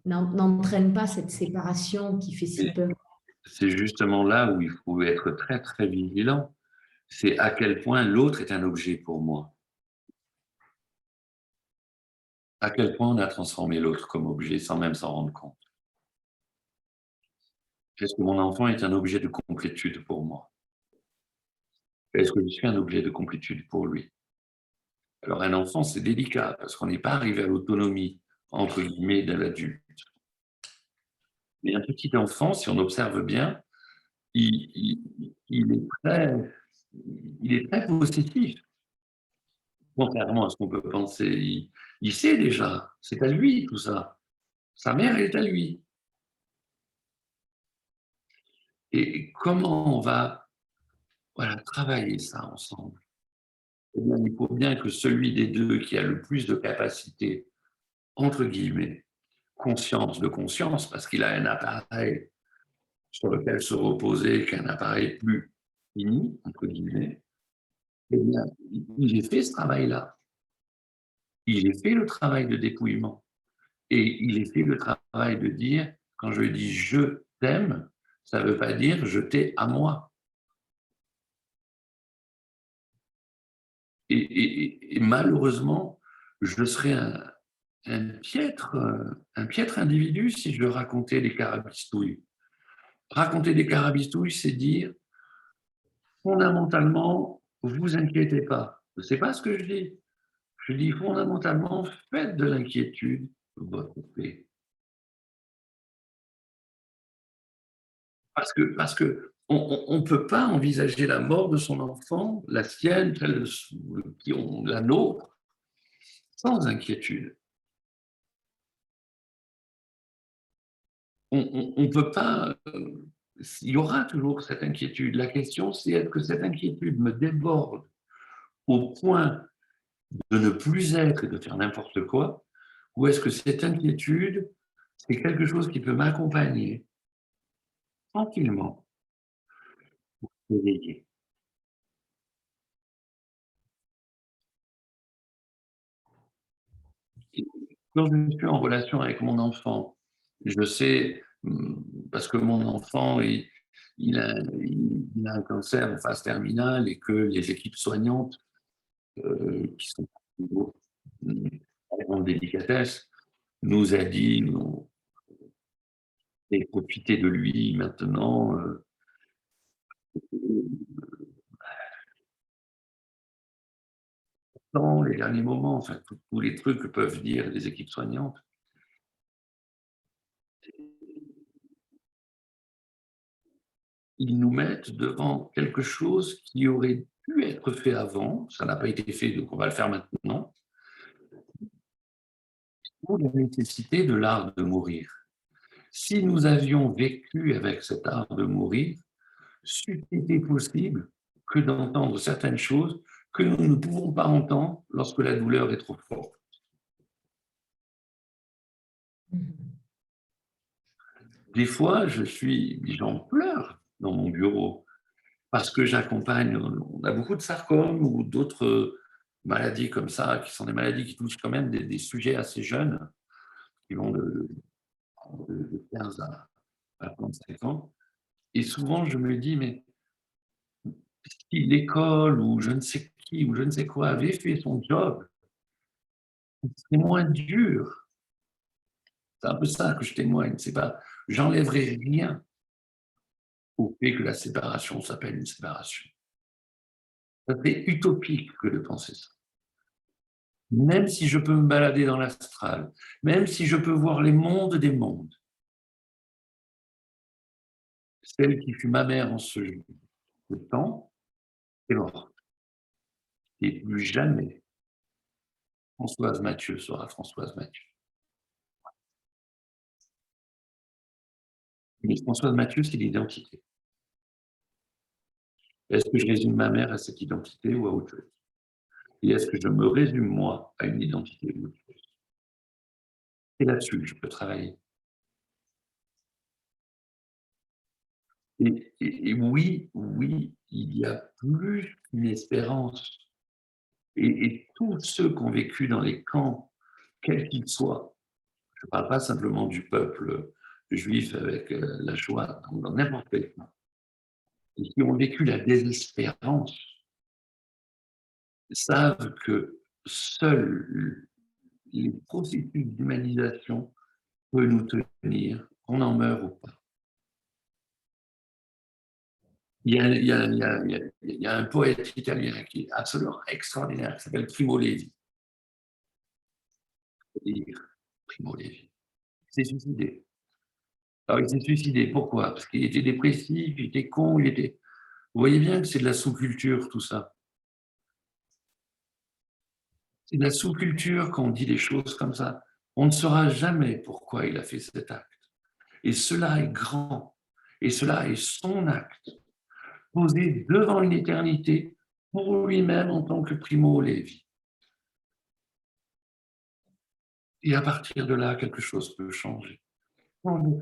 n'entraîne pas cette séparation qui fait si peur. c'est justement là où il faut être très, très vigilant. C'est à quel point l'autre est un objet pour moi. À quel point on a transformé l'autre comme objet sans même s'en rendre compte. Est-ce que mon enfant est un objet de complétude pour moi? Est-ce que je suis un objet de complétude pour lui? Alors un enfant, c'est délicat parce qu'on n'est pas arrivé à l'autonomie, entre guillemets, de l'adulte. Mais un petit enfant, si on observe bien, il est très possessif. Contrairement à ce qu'on peut penser, il sait déjà, c'est à lui tout ça. Sa mère, elle est à lui. Et comment on va travailler ça ensemble? Eh bien, il faut bien que celui des deux qui a le plus de capacité, entre guillemets, conscience de conscience, parce qu'il a un appareil sur lequel se reposer qu'un appareil plus fini, entre guillemets, eh bien, il ait fait ce travail-là. Il ait fait le travail de dépouillement. Et il ait fait le travail de dire, quand je dis je t'aime, ça ne veut pas dire je t'ai à moi. Et malheureusement, je serais un piètre individu si je racontais des carabistouilles. Raconter des carabistouilles, c'est dire, fondamentalement, vous inquiétez pas. Ce n'est pas ce que je dis. Je dis fondamentalement, faites de l'inquiétude votre paix. Parce que on ne peut pas envisager la mort de son enfant, la sienne, la nôtre, sans inquiétude. On ne peut pas. Il y aura toujours cette inquiétude. La question, c'est est-ce que cette inquiétude me déborde au point de ne plus être et de faire n'importe quoi, ou est-ce que cette inquiétude, c'est quelque chose qui peut m'accompagner tranquillement pour m'éveiller. Quand je suis en relation avec mon enfant, je sais, parce que mon enfant, il a un cancer en phase terminale et que les équipes soignantes, qui sont à grande délicatesse, nous a dit, et profiter de lui maintenant. Dans les derniers moments, enfin, tous les trucs que peuvent dire les équipes soignantes. Ils nous mettent devant quelque chose qui aurait pu être fait avant, ça n'a pas été fait, donc on va le faire maintenant, pour la nécessité de l'art de mourir. Si nous avions vécu avec cet art de mourir, c'eût été possible que d'entendre certaines choses que nous ne pouvons pas entendre lorsque la douleur est trop forte. Des fois, j'en pleure dans mon bureau parce que j'accompagne, on a beaucoup de sarcomes ou d'autres maladies comme ça, qui sont des maladies qui touchent quand même des sujets assez jeunes, qui vont de 15 à 35 ans. Et souvent, je me dis, mais si l'école ou je ne sais qui ou je ne sais quoi avait fait son job, c'est moins dur. C'est un peu ça que je témoigne. C'est pas, j'enlèverai rien au fait que la séparation s'appelle une séparation. Ça serait utopique que de penser ça. même si je peux me balader dans l'astral, même si je peux voir les mondes des mondes, celle qui fut ma mère en ce temps est morte. Et plus jamais Françoise Mathieu sera Françoise Mathieu. Mais Françoise Mathieu, c'est l'identité. Est-ce que je résume ma mère à cette identité ou à autre chose? Et est-ce que je me résume, moi, à une identité ou autre chose? C'est là-dessus que je peux travailler. Et oui, oui, il y a plus qu'une espérance. Et tous ceux qui ont vécu dans les camps, quels qu'ils soient, je ne parle pas simplement du peuple juif avec la Shoah, dans n'importe quel camp, et qui ont vécu la désespérance, savent que seuls les processus d'humanisation peuvent nous tenir, qu'on en meure ou pas. Il y a un poète italien qui est absolument extraordinaire, qui s'appelle Primo Levi. Primo Levi. Il s'est suicidé. Alors, il s'est suicidé. Pourquoi? Parce qu'il était dépressif, il était con, il était... Vous voyez bien que c'est de la sous-culture, tout ça. C'est de la sous-culture quand on dit des choses comme ça. On ne saura jamais pourquoi il a fait cet acte. Et cela est grand. Et cela est son acte, posé devant une éternité pour lui-même en tant que Primo Levi. Et à partir de là, quelque chose peut changer. Quand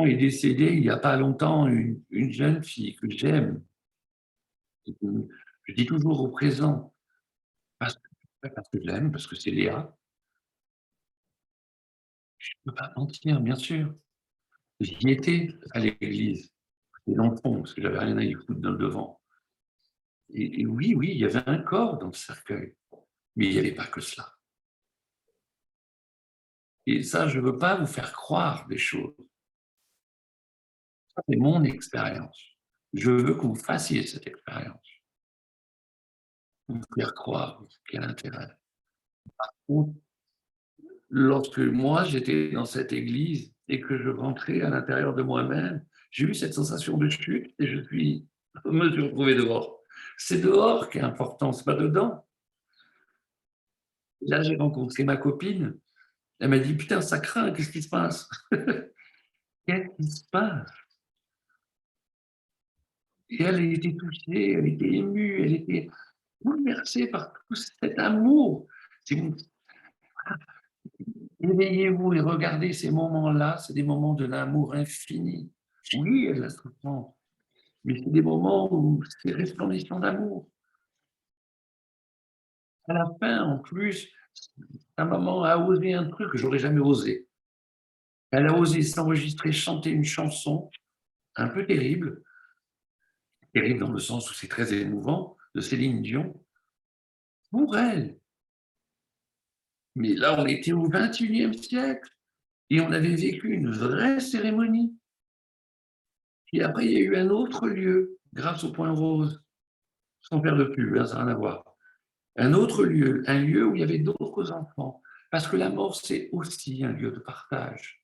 est décédée il n'y a pas longtemps une jeune fille que j'aime, je dis toujours au présent, parce que je l'aime, parce que c'est Léa, je ne peux pas mentir, bien sûr. J'y étais à l'église, et dans le fond, parce que j'avais rien à y foutre dans le devant. Et oui, oui, il y avait un corps dans le cercueil, mais il n'y avait pas que cela. Et ça, je ne veux pas vous faire croire des choses. Ça, c'est mon expérience. Je veux que vous fassiez cette expérience. Vous faire croire quel intérêt. Lorsque moi, j'étais dans cette église et que je rentrais à l'intérieur de moi-même, j'ai eu cette sensation de chute et je me suis retrouvé dehors. C'est dehors qui est important, c'est pas dedans. Là, j'ai rencontré ma copine. Elle m'a dit, putain, ça craint, qu'est-ce qui se passe? Qu'est-ce qui se passe? Et elle était touchée, elle était émue, elle était bouleversée par tout cet amour. Si vous éveillez-vous et regardez ces moments-là, c'est des moments de l'amour infini. Oui, elle a souffrance, mais c'est des moments où c'est resplendissant d'amour. À la fin, en plus, sa maman a osé un truc que j'aurais jamais osé. Elle a osé s'enregistrer, chanter une chanson un peu terrible dans le sens où c'est très émouvant, de Céline Dion, pour elle. Mais là, on était au XXIe siècle et on avait vécu une vraie cérémonie. Et après, il y a eu un autre lieu, grâce au Point Rose, sans faire de pub, hein, ça n'a rien à voir. Un autre lieu, un lieu où il y avait d'autres enfants. Parce que la mort, c'est aussi un lieu de partage.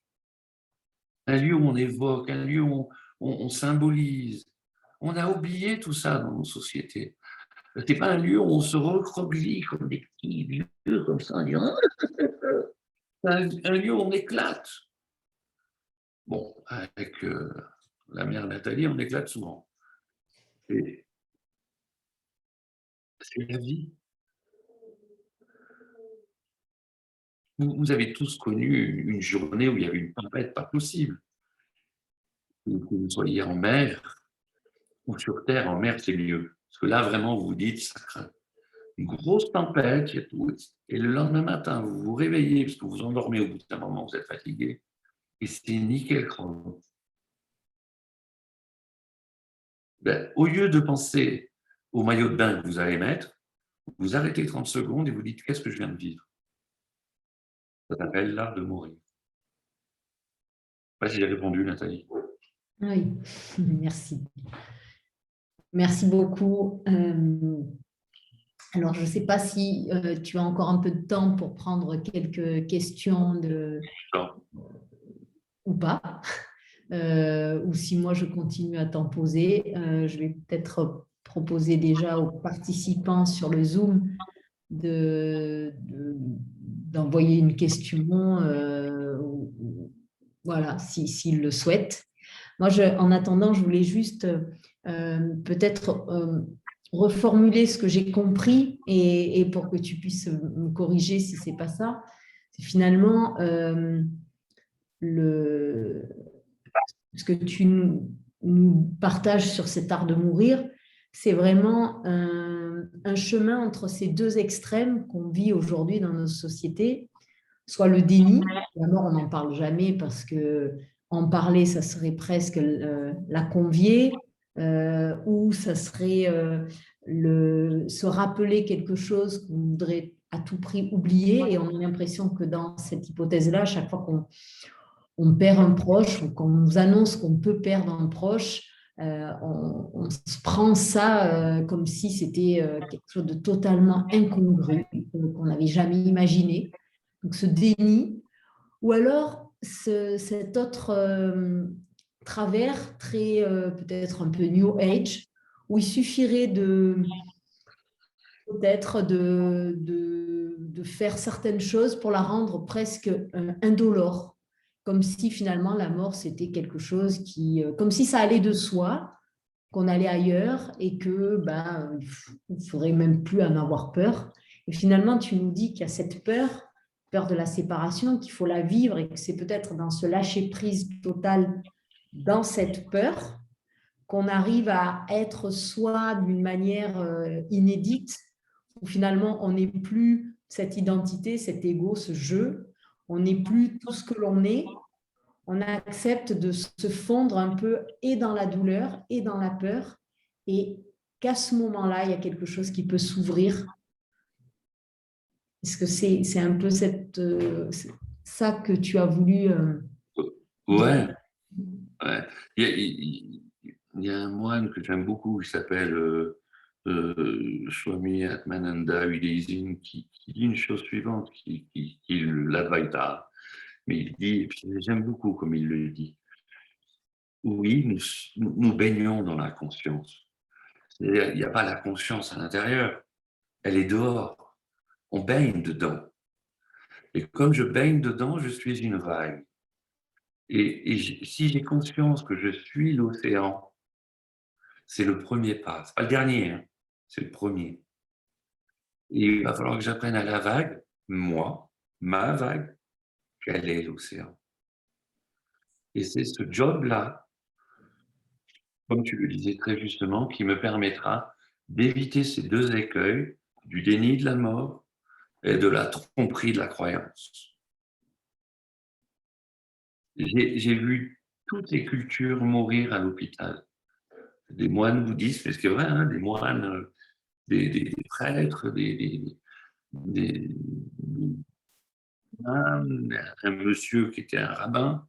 Un lieu où on évoque, un lieu où on symbolise. On a oublié tout ça dans nos sociétés. Ce n'est pas un lieu où on se recroqueville comme des petits vieux, comme ça, en disant un lieu où on éclate. Bon, avec la mère Nathalie, on éclate souvent. C'est la vie. Vous avez tous connu une journée où il y avait une tempête pas possible. Que vous soyez en mer ou sur terre, en mer, c'est mieux. Parce que là, vraiment, vous vous dites, ça craint. Une grosse tempête, il y a tout. Et le lendemain matin, vous vous réveillez, parce que vous endormez au bout d'un moment, vous êtes fatigué, et c'est nickel chrono. Ben, au lieu de penser au maillot de bain que vous allez mettre, vous arrêtez 30 secondes et vous dites, qu'est-ce que je viens de vivre? Ça s'appelle l'art de mourir. Je ne sais pas si j'ai répondu, Nathalie. Oui, merci. Merci beaucoup. Alors, je ne sais pas si tu as encore un peu de temps pour prendre quelques questions ou pas, ou si moi je continue à t'en poser. Je vais peut-être proposer déjà aux participants sur le Zoom d'envoyer une question, voilà, s'ils le souhaitent. Moi, en attendant, je voulais juste peut-être reformuler ce que j'ai compris et pour que tu puisses me corriger si ce n'est pas ça. C'est finalement ce que tu nous partages sur cet art de mourir, c'est vraiment un chemin entre ces deux extrêmes qu'on vit aujourd'hui dans nos sociétés, soit le déni, la mort on n'en parle jamais parce que en parler ça serait presque la convier, ou ça serait se rappeler quelque chose qu'on voudrait à tout prix oublier, et on a l'impression que dans cette hypothèse-là, à chaque fois qu'on perd un proche ou qu'on nous annonce qu'on peut perdre un proche, on se prend ça comme si c'était quelque chose de totalement incongru, qu'on n'avait jamais imaginé. Donc ce déni, ou alors cet autre travers très peut-être un peu New Age, où il suffirait peut-être de faire certaines choses pour la rendre presque indolore, comme si finalement la mort c'était quelque chose comme si ça allait de soi, qu'on allait ailleurs et que il ne faudrait même plus en avoir peur. Et finalement, tu nous dis qu'il y a cette peur de la séparation, qu'il faut la vivre et que c'est peut-être dans ce lâcher-prise total, dans cette peur, qu'on arrive à être soi d'une manière inédite, où finalement on n'est plus cette identité, cet ego, ce jeu, on n'est plus tout ce que l'on est, on accepte de se fondre un peu et dans la douleur et dans la peur, et qu'à ce moment-là, il y a quelque chose qui peut s'ouvrir. Est-ce que c'est un peu ça que tu as voulu Ouais, ouais. Il y a un moine que j'aime beaucoup qui s'appelle Swami Atmananda Udasin qui dit une chose suivante, qui est l'Advaita. Mais il dit, et puis j'aime beaucoup comme il le dit, oui, nous baignons dans la conscience. C'est-à-dire, il n'y a pas la conscience à l'intérieur, elle est dehors. On baigne dedans. Et comme je baigne dedans, je suis une vague. Et si j'ai conscience que je suis l'océan, c'est le premier pas. Ce n'est pas le dernier, hein, c'est le premier. Et il va falloir que j'apprenne à la vague, moi, ma vague, quel est l'océan. Et c'est ce job-là, comme tu le disais très justement, qui me permettra d'éviter ces deux écueils du déni de la mort et de la tromperie de la croyance. J'ai vu toutes les cultures mourir à l'hôpital. Des moines bouddhistes, mais c'est vrai, hein, des moines, des prêtres, un monsieur qui était un rabbin,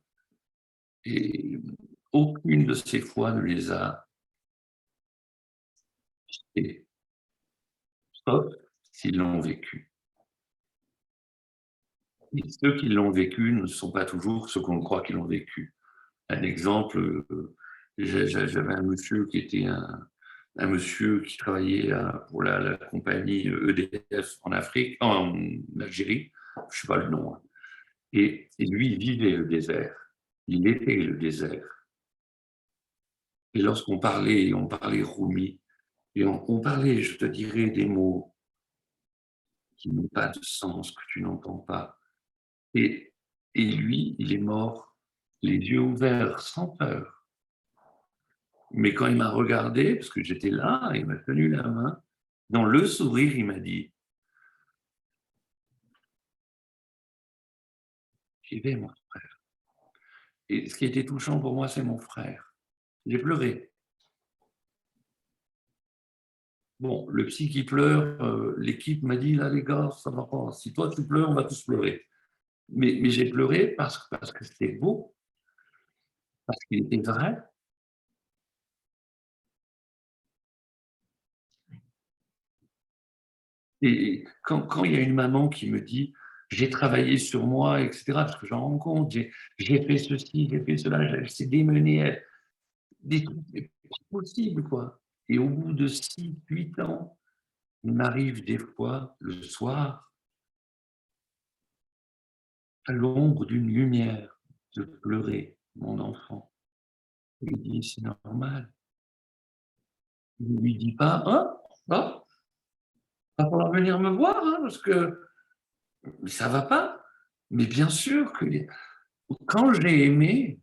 et aucune de ces foi ne les a quittés, sauf s'ils l'ont vécu. Et ceux qui l'ont vécu ne sont pas toujours ceux qu'on croit qu'ils l'ont vécu. Un exemple, j'avais un monsieur qui était un monsieur qui travaillait pour la compagnie EDF en Afrique, en Algérie, je ne sais pas le nom, hein. Et lui, il vivait le désert, il était le désert. Et lorsqu'on parlait, on parlait Rumi, et on parlait, je te dirais, des mots qui n'ont pas de sens, que tu n'entends pas. Et lui, il est mort, les yeux ouverts, sans peur. Mais quand il m'a regardé, parce que j'étais là, il m'a tenu la main, dans le sourire, il m'a dit « J'y vais, mon frère ». Et ce qui était touchant pour moi, c'est mon frère. J'ai pleuré. Bon, le psy qui pleure, l'équipe m'a dit « Là, les gars, ça va pas. Si toi, tu pleures, on va tous pleurer ». Mais j'ai pleuré parce que c'était beau, parce qu'il était vrai. Et quand il y a une maman qui me dit « j'ai travaillé sur moi », etc., parce que j'en rends compte, j'ai fait ceci, j'ai fait cela, j'ai démené des trucs pas possibles, quoi. Et au bout de 6, 8 ans, il m'arrive des fois, le soir, à l'ombre d'une lumière, de pleurer mon enfant. Je lui dis « c'est normal ». Je ne lui dis pas « ah, ah, va falloir venir me voir, hein, parce que ça va pas ». Mais bien sûr que quand j'ai aimé,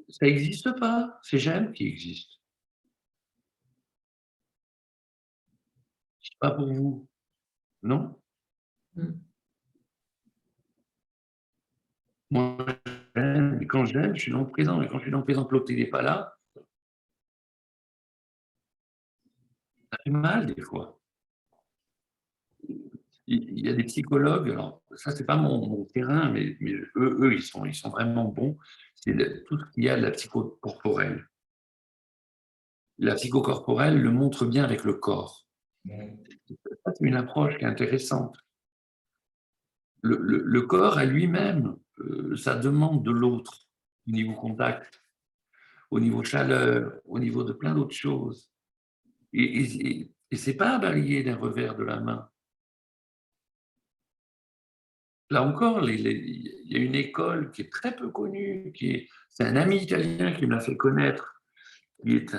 ça n'existe pas, c'est j'aime qui existe. C'est pas pour vous, non? Mm. Moi, j'aime, et quand j'aime, je suis dans le présent, et quand je suis dans le présent, que l'autre n'est pas là, ça fait mal des fois. Il y a des psychologues, alors ça, c'est pas mon terrain, mais eux, ils sont vraiment bons. C'est tout ce qu'il y a de la psychocorporelle. La psychocorporelle le montre bien avec le corps. Ça, c'est une approche qui est intéressante. Le corps à lui-même, ça demande de l'autre, au niveau contact, au niveau chaleur, au niveau de plein d'autres choses. Et ce n'est pas à balayer d'un revers de la main. Là encore, il y a une école qui est très peu connue, c'est un ami italien qui me l'a fait connaître, qui est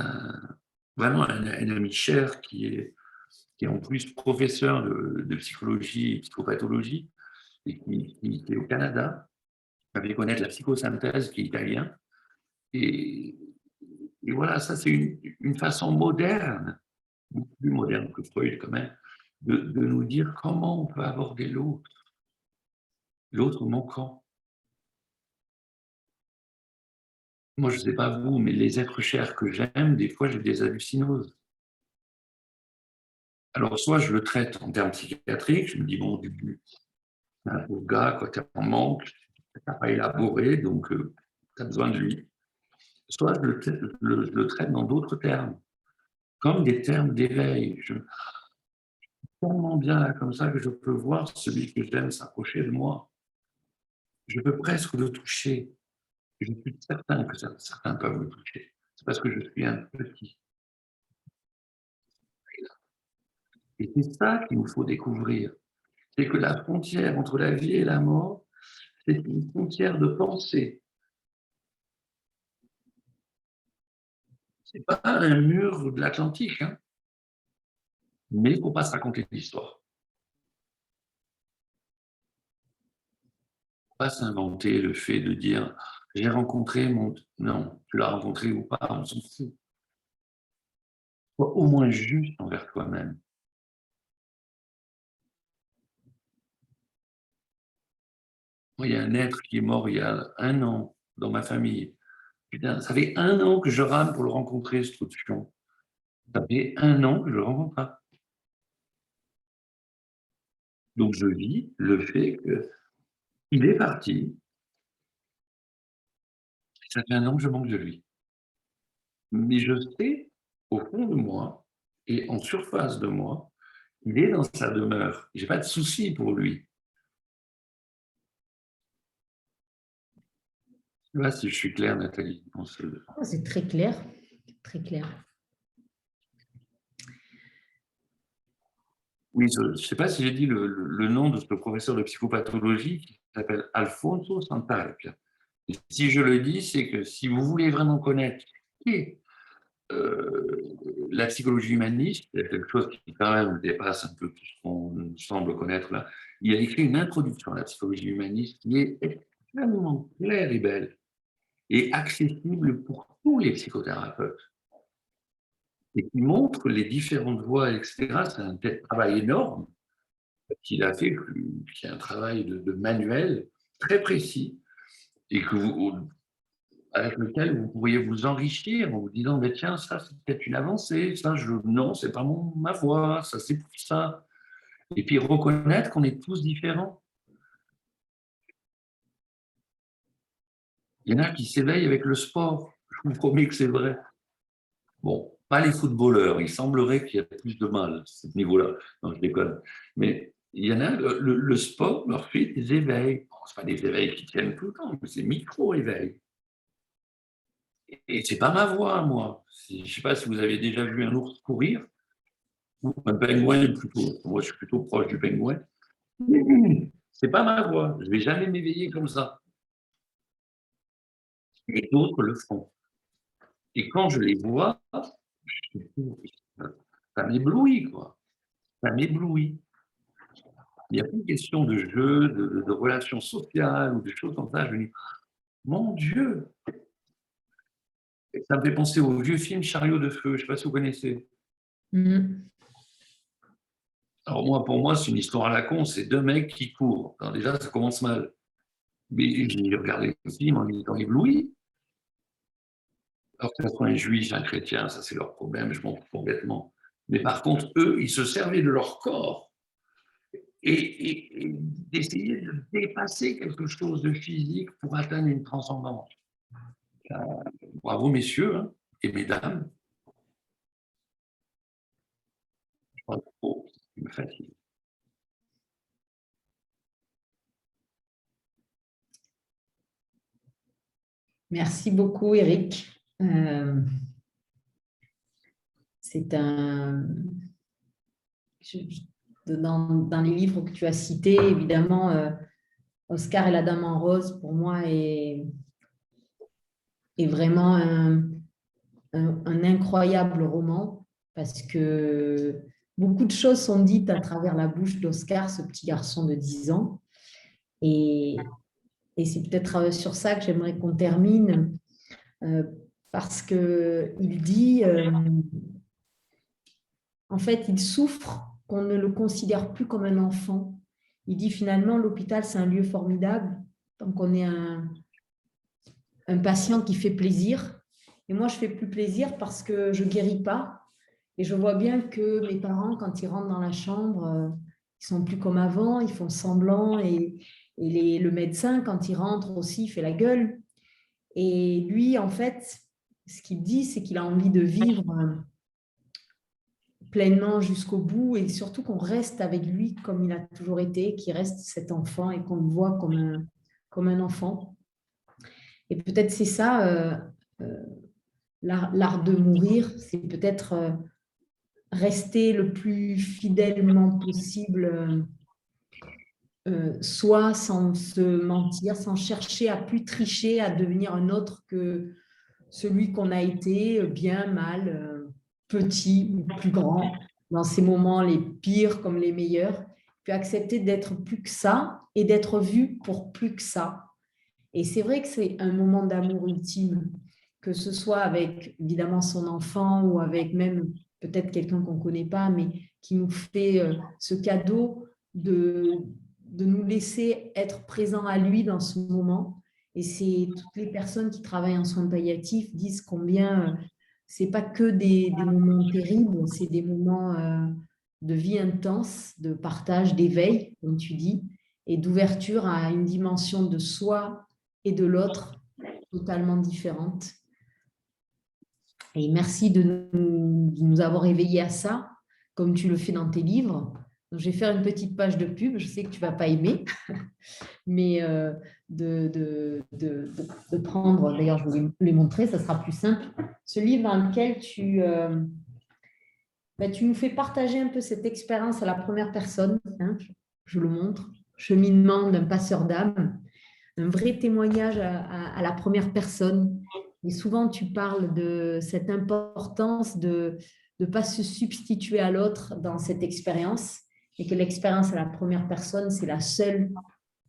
vraiment un ami cher, qui est en plus professeur de psychologie et psychopathologie, et qui est au Canada, qui m'a fait connaître la psychosynthèse, qui est italien. Et voilà, ça c'est une façon moderne, beaucoup plus moderne que Freud quand même, de nous dire comment on peut aborder l'autre manquant. Moi, je ne sais pas vous, mais les êtres chers que j'aime, des fois, j'ai des hallucinoses. Alors, soit je le traite en termes psychiatriques, je me dis, bon, au début, c'est un pauvre gars, quoi, tu en manque, tu n'as pas élaboré, donc tu as besoin de lui. Soit je le traite dans d'autres termes, comme des termes d'éveil. Je tellement bien là, comme ça que je peux voir celui que j'aime s'approcher de moi. Je peux presque le toucher. Je suis certain que certains peuvent le toucher. C'est parce que je suis un petit. Et c'est ça qu'il nous faut découvrir. C'est que la frontière entre la vie et la mort, c'est une frontière de pensée. Ce n'est pas un mur de l'Atlantique, hein, mais il ne faut pas se raconter l'histoire. Il ne faut pas s'inventer le fait de dire « j'ai rencontré mon… » Non, tu l'as rencontré ou pas, on s'en fout. Sois au moins juste envers toi-même. Moi, il y a un être qui est mort il y a 1 an dans ma famille. Putain, ça fait 1 an que je rame pour le rencontrer, ce trou de fion. Ça fait 1 an que je ne le rencontre pas. Donc, je vis le fait qu'il est parti. Ça fait 1 an que je manque de lui. Mais je sais, au fond de moi et en surface de moi, il est dans sa demeure. Je n'ai pas de souci pour lui. Je ne sais pas si je suis clair, Nathalie. C'est très clair, très clair. Oui, je ne sais pas si j'ai dit le nom de ce professeur de psychopathologie qui s'appelle Alfonso Santarpia. Et si je le dis, c'est que si vous voulez vraiment connaître qui est la psychologie humaniste, il y a quelque chose qui quand même dépasse un peu tout ce qu'on semble connaître là. Il a écrit une introduction à la psychologie humaniste qui est extrêmement claire et belle et accessible pour tous les psychothérapeutes et qui montre les différentes voies, etc. C'est un travail énorme qu'il a fait, qui est un travail de manuel très précis et avec lequel vous pourriez vous enrichir en vous disant mais tiens, ça c'est peut-être une avancée, ça non, c'est pas ma voie, ça c'est pour ça. Et puis reconnaître qu'on est tous différents. Il y en a qui s'éveillent avec le sport, je vous promets que c'est vrai. Bon, Pas les footballeurs. Il semblerait qu'il y ait plus de mal à ce niveau-là. Non, je déconne. Mais il y en a, le sport leur fait des éveils. Bon, ce pas des éveils qui tiennent tout le temps, mais c'est micro-éveils. Et c'est pas ma voix, moi. Je ne sais pas si vous avez déjà vu un ours courir, ou un pingouin plutôt. Moi, je suis plutôt proche du pingouin. C'est pas ma voix. Je vais jamais m'éveiller comme ça. Et d'autres le font. Et quand je les vois, ça m'éblouit, quoi. Ça m'éblouit. Il n'y a plus question de jeu, de relations sociales ou de choses comme ça. Je me dis, mon Dieu! Et ça me fait penser au vieux film Chariot de feu. Je ne sais pas si vous connaissez. Alors moi, pour moi, c'est une histoire à la con. C'est deux mecs qui courent. Alors déjà, ça commence mal. Mais j'ai regardé le film en étant ébloui. Alors que ce soit un juif, un chrétien, ça c'est leur problème, je m'en fous complètement. Mais par contre, eux, ils se servaient de leur corps et d'essayer de dépasser quelque chose de physique pour atteindre une transcendance. Bravo messieurs hein, et mesdames. Je crois que c'est me fatigue. Merci beaucoup, Eric. C'est un... Dans les livres que tu as cités, évidemment, Oscar et la Dame en rose, pour moi, est vraiment un incroyable roman parce que beaucoup de choses sont dites à travers la bouche d'Oscar, ce petit garçon de 10 ans. Et c'est peut-être sur ça que j'aimerais qu'on termine parce qu'il dit, en fait, il souffre qu'on ne le considère plus comme un enfant. Il dit finalement, l'hôpital, c'est un lieu formidable. Donc, on est un patient qui fait plaisir. Et moi, je ne fais plus plaisir parce que je ne guéris pas. Et je vois bien que mes parents, quand ils rentrent dans la chambre, ils ne sont plus comme avant, ils font semblant. Et le médecin, quand il rentre aussi, il fait la gueule. Et lui, en fait, ce qu'il dit, c'est qu'il a envie de vivre pleinement jusqu'au bout et surtout qu'on reste avec lui comme il a toujours été, qu'il reste cet enfant et qu'on le voit comme un enfant. Et peut-être c'est ça, l'art de mourir, c'est peut-être rester le plus fidèlement possible, soit sans se mentir, sans chercher à plus tricher, à devenir un autre que celui qu'on a été, bien, mal, petit ou plus grand, dans ces moments les pires comme les meilleurs, puis accepter d'être plus que ça et d'être vu pour plus que ça. Et c'est vrai que c'est un moment d'amour ultime, que ce soit avec évidemment son enfant ou avec même peut-être quelqu'un qu'on ne connaît pas, mais qui nous fait ce cadeau de nous laisser être présents à lui dans ce moment. Et c'est toutes les personnes qui travaillent en soins palliatifs disent combien c'est pas que des moments terribles, c'est des moments de vie intense, de partage, d'éveil, comme tu dis, et d'ouverture à une dimension de soi et de l'autre totalement différente. Et merci de nous avoir éveillés à ça, comme tu le fais dans tes livres. Donc, je vais faire une petite page de pub, je sais que tu ne vas pas aimer, mais de prendre, d'ailleurs je vais vous les montrer, ça sera plus simple, ce livre dans lequel tu nous fais partager un peu cette expérience à la première personne, hein, je le montre, cheminement d'un passeur d'âme, un vrai témoignage à la première personne. Et souvent, tu parles de cette importance de ne pas se substituer à l'autre dans cette expérience et que l'expérience à la première personne, c'est la seule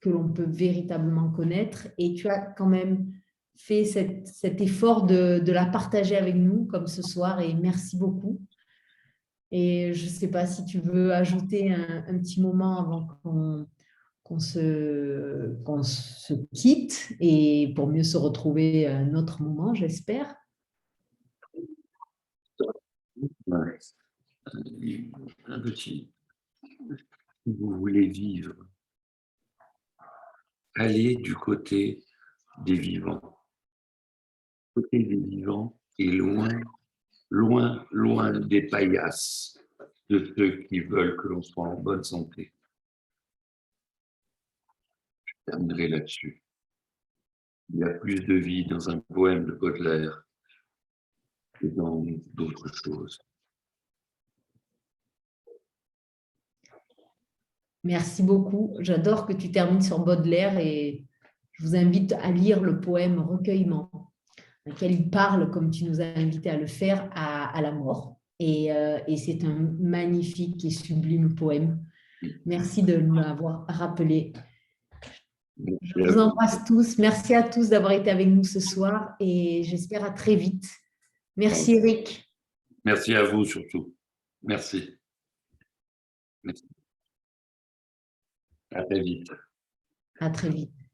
que l'on peut véritablement connaître. Et tu as quand même fait cet effort de la partager avec nous, comme ce soir, et merci beaucoup. Et je ne sais pas si tu veux ajouter un petit moment avant qu'on se quitte et pour mieux se retrouver à un autre moment, j'espère. Ouais. Un petit, si vous voulez vivre, allez du côté des vivants. Le côté des vivants est loin loin, loin des paillasses de ceux qui veulent que l'on soit en bonne santé. Je terminerai là-dessus. Il y a plus de vie dans un poème de Baudelaire que dans d'autres choses. Merci beaucoup. J'adore que tu termines sur Baudelaire et je vous invite à lire le poème Recueillement, dans lequel il parle, comme tu nous as invité à le faire, à la mort. Et c'est un magnifique et sublime poème. Merci de nous l'avoir rappelé. Je vous embrasse tous. Merci à tous d'avoir été avec nous ce soir et j'espère à très vite. Merci Eric. Merci à vous surtout. Merci. Merci. À très vite. À très vite.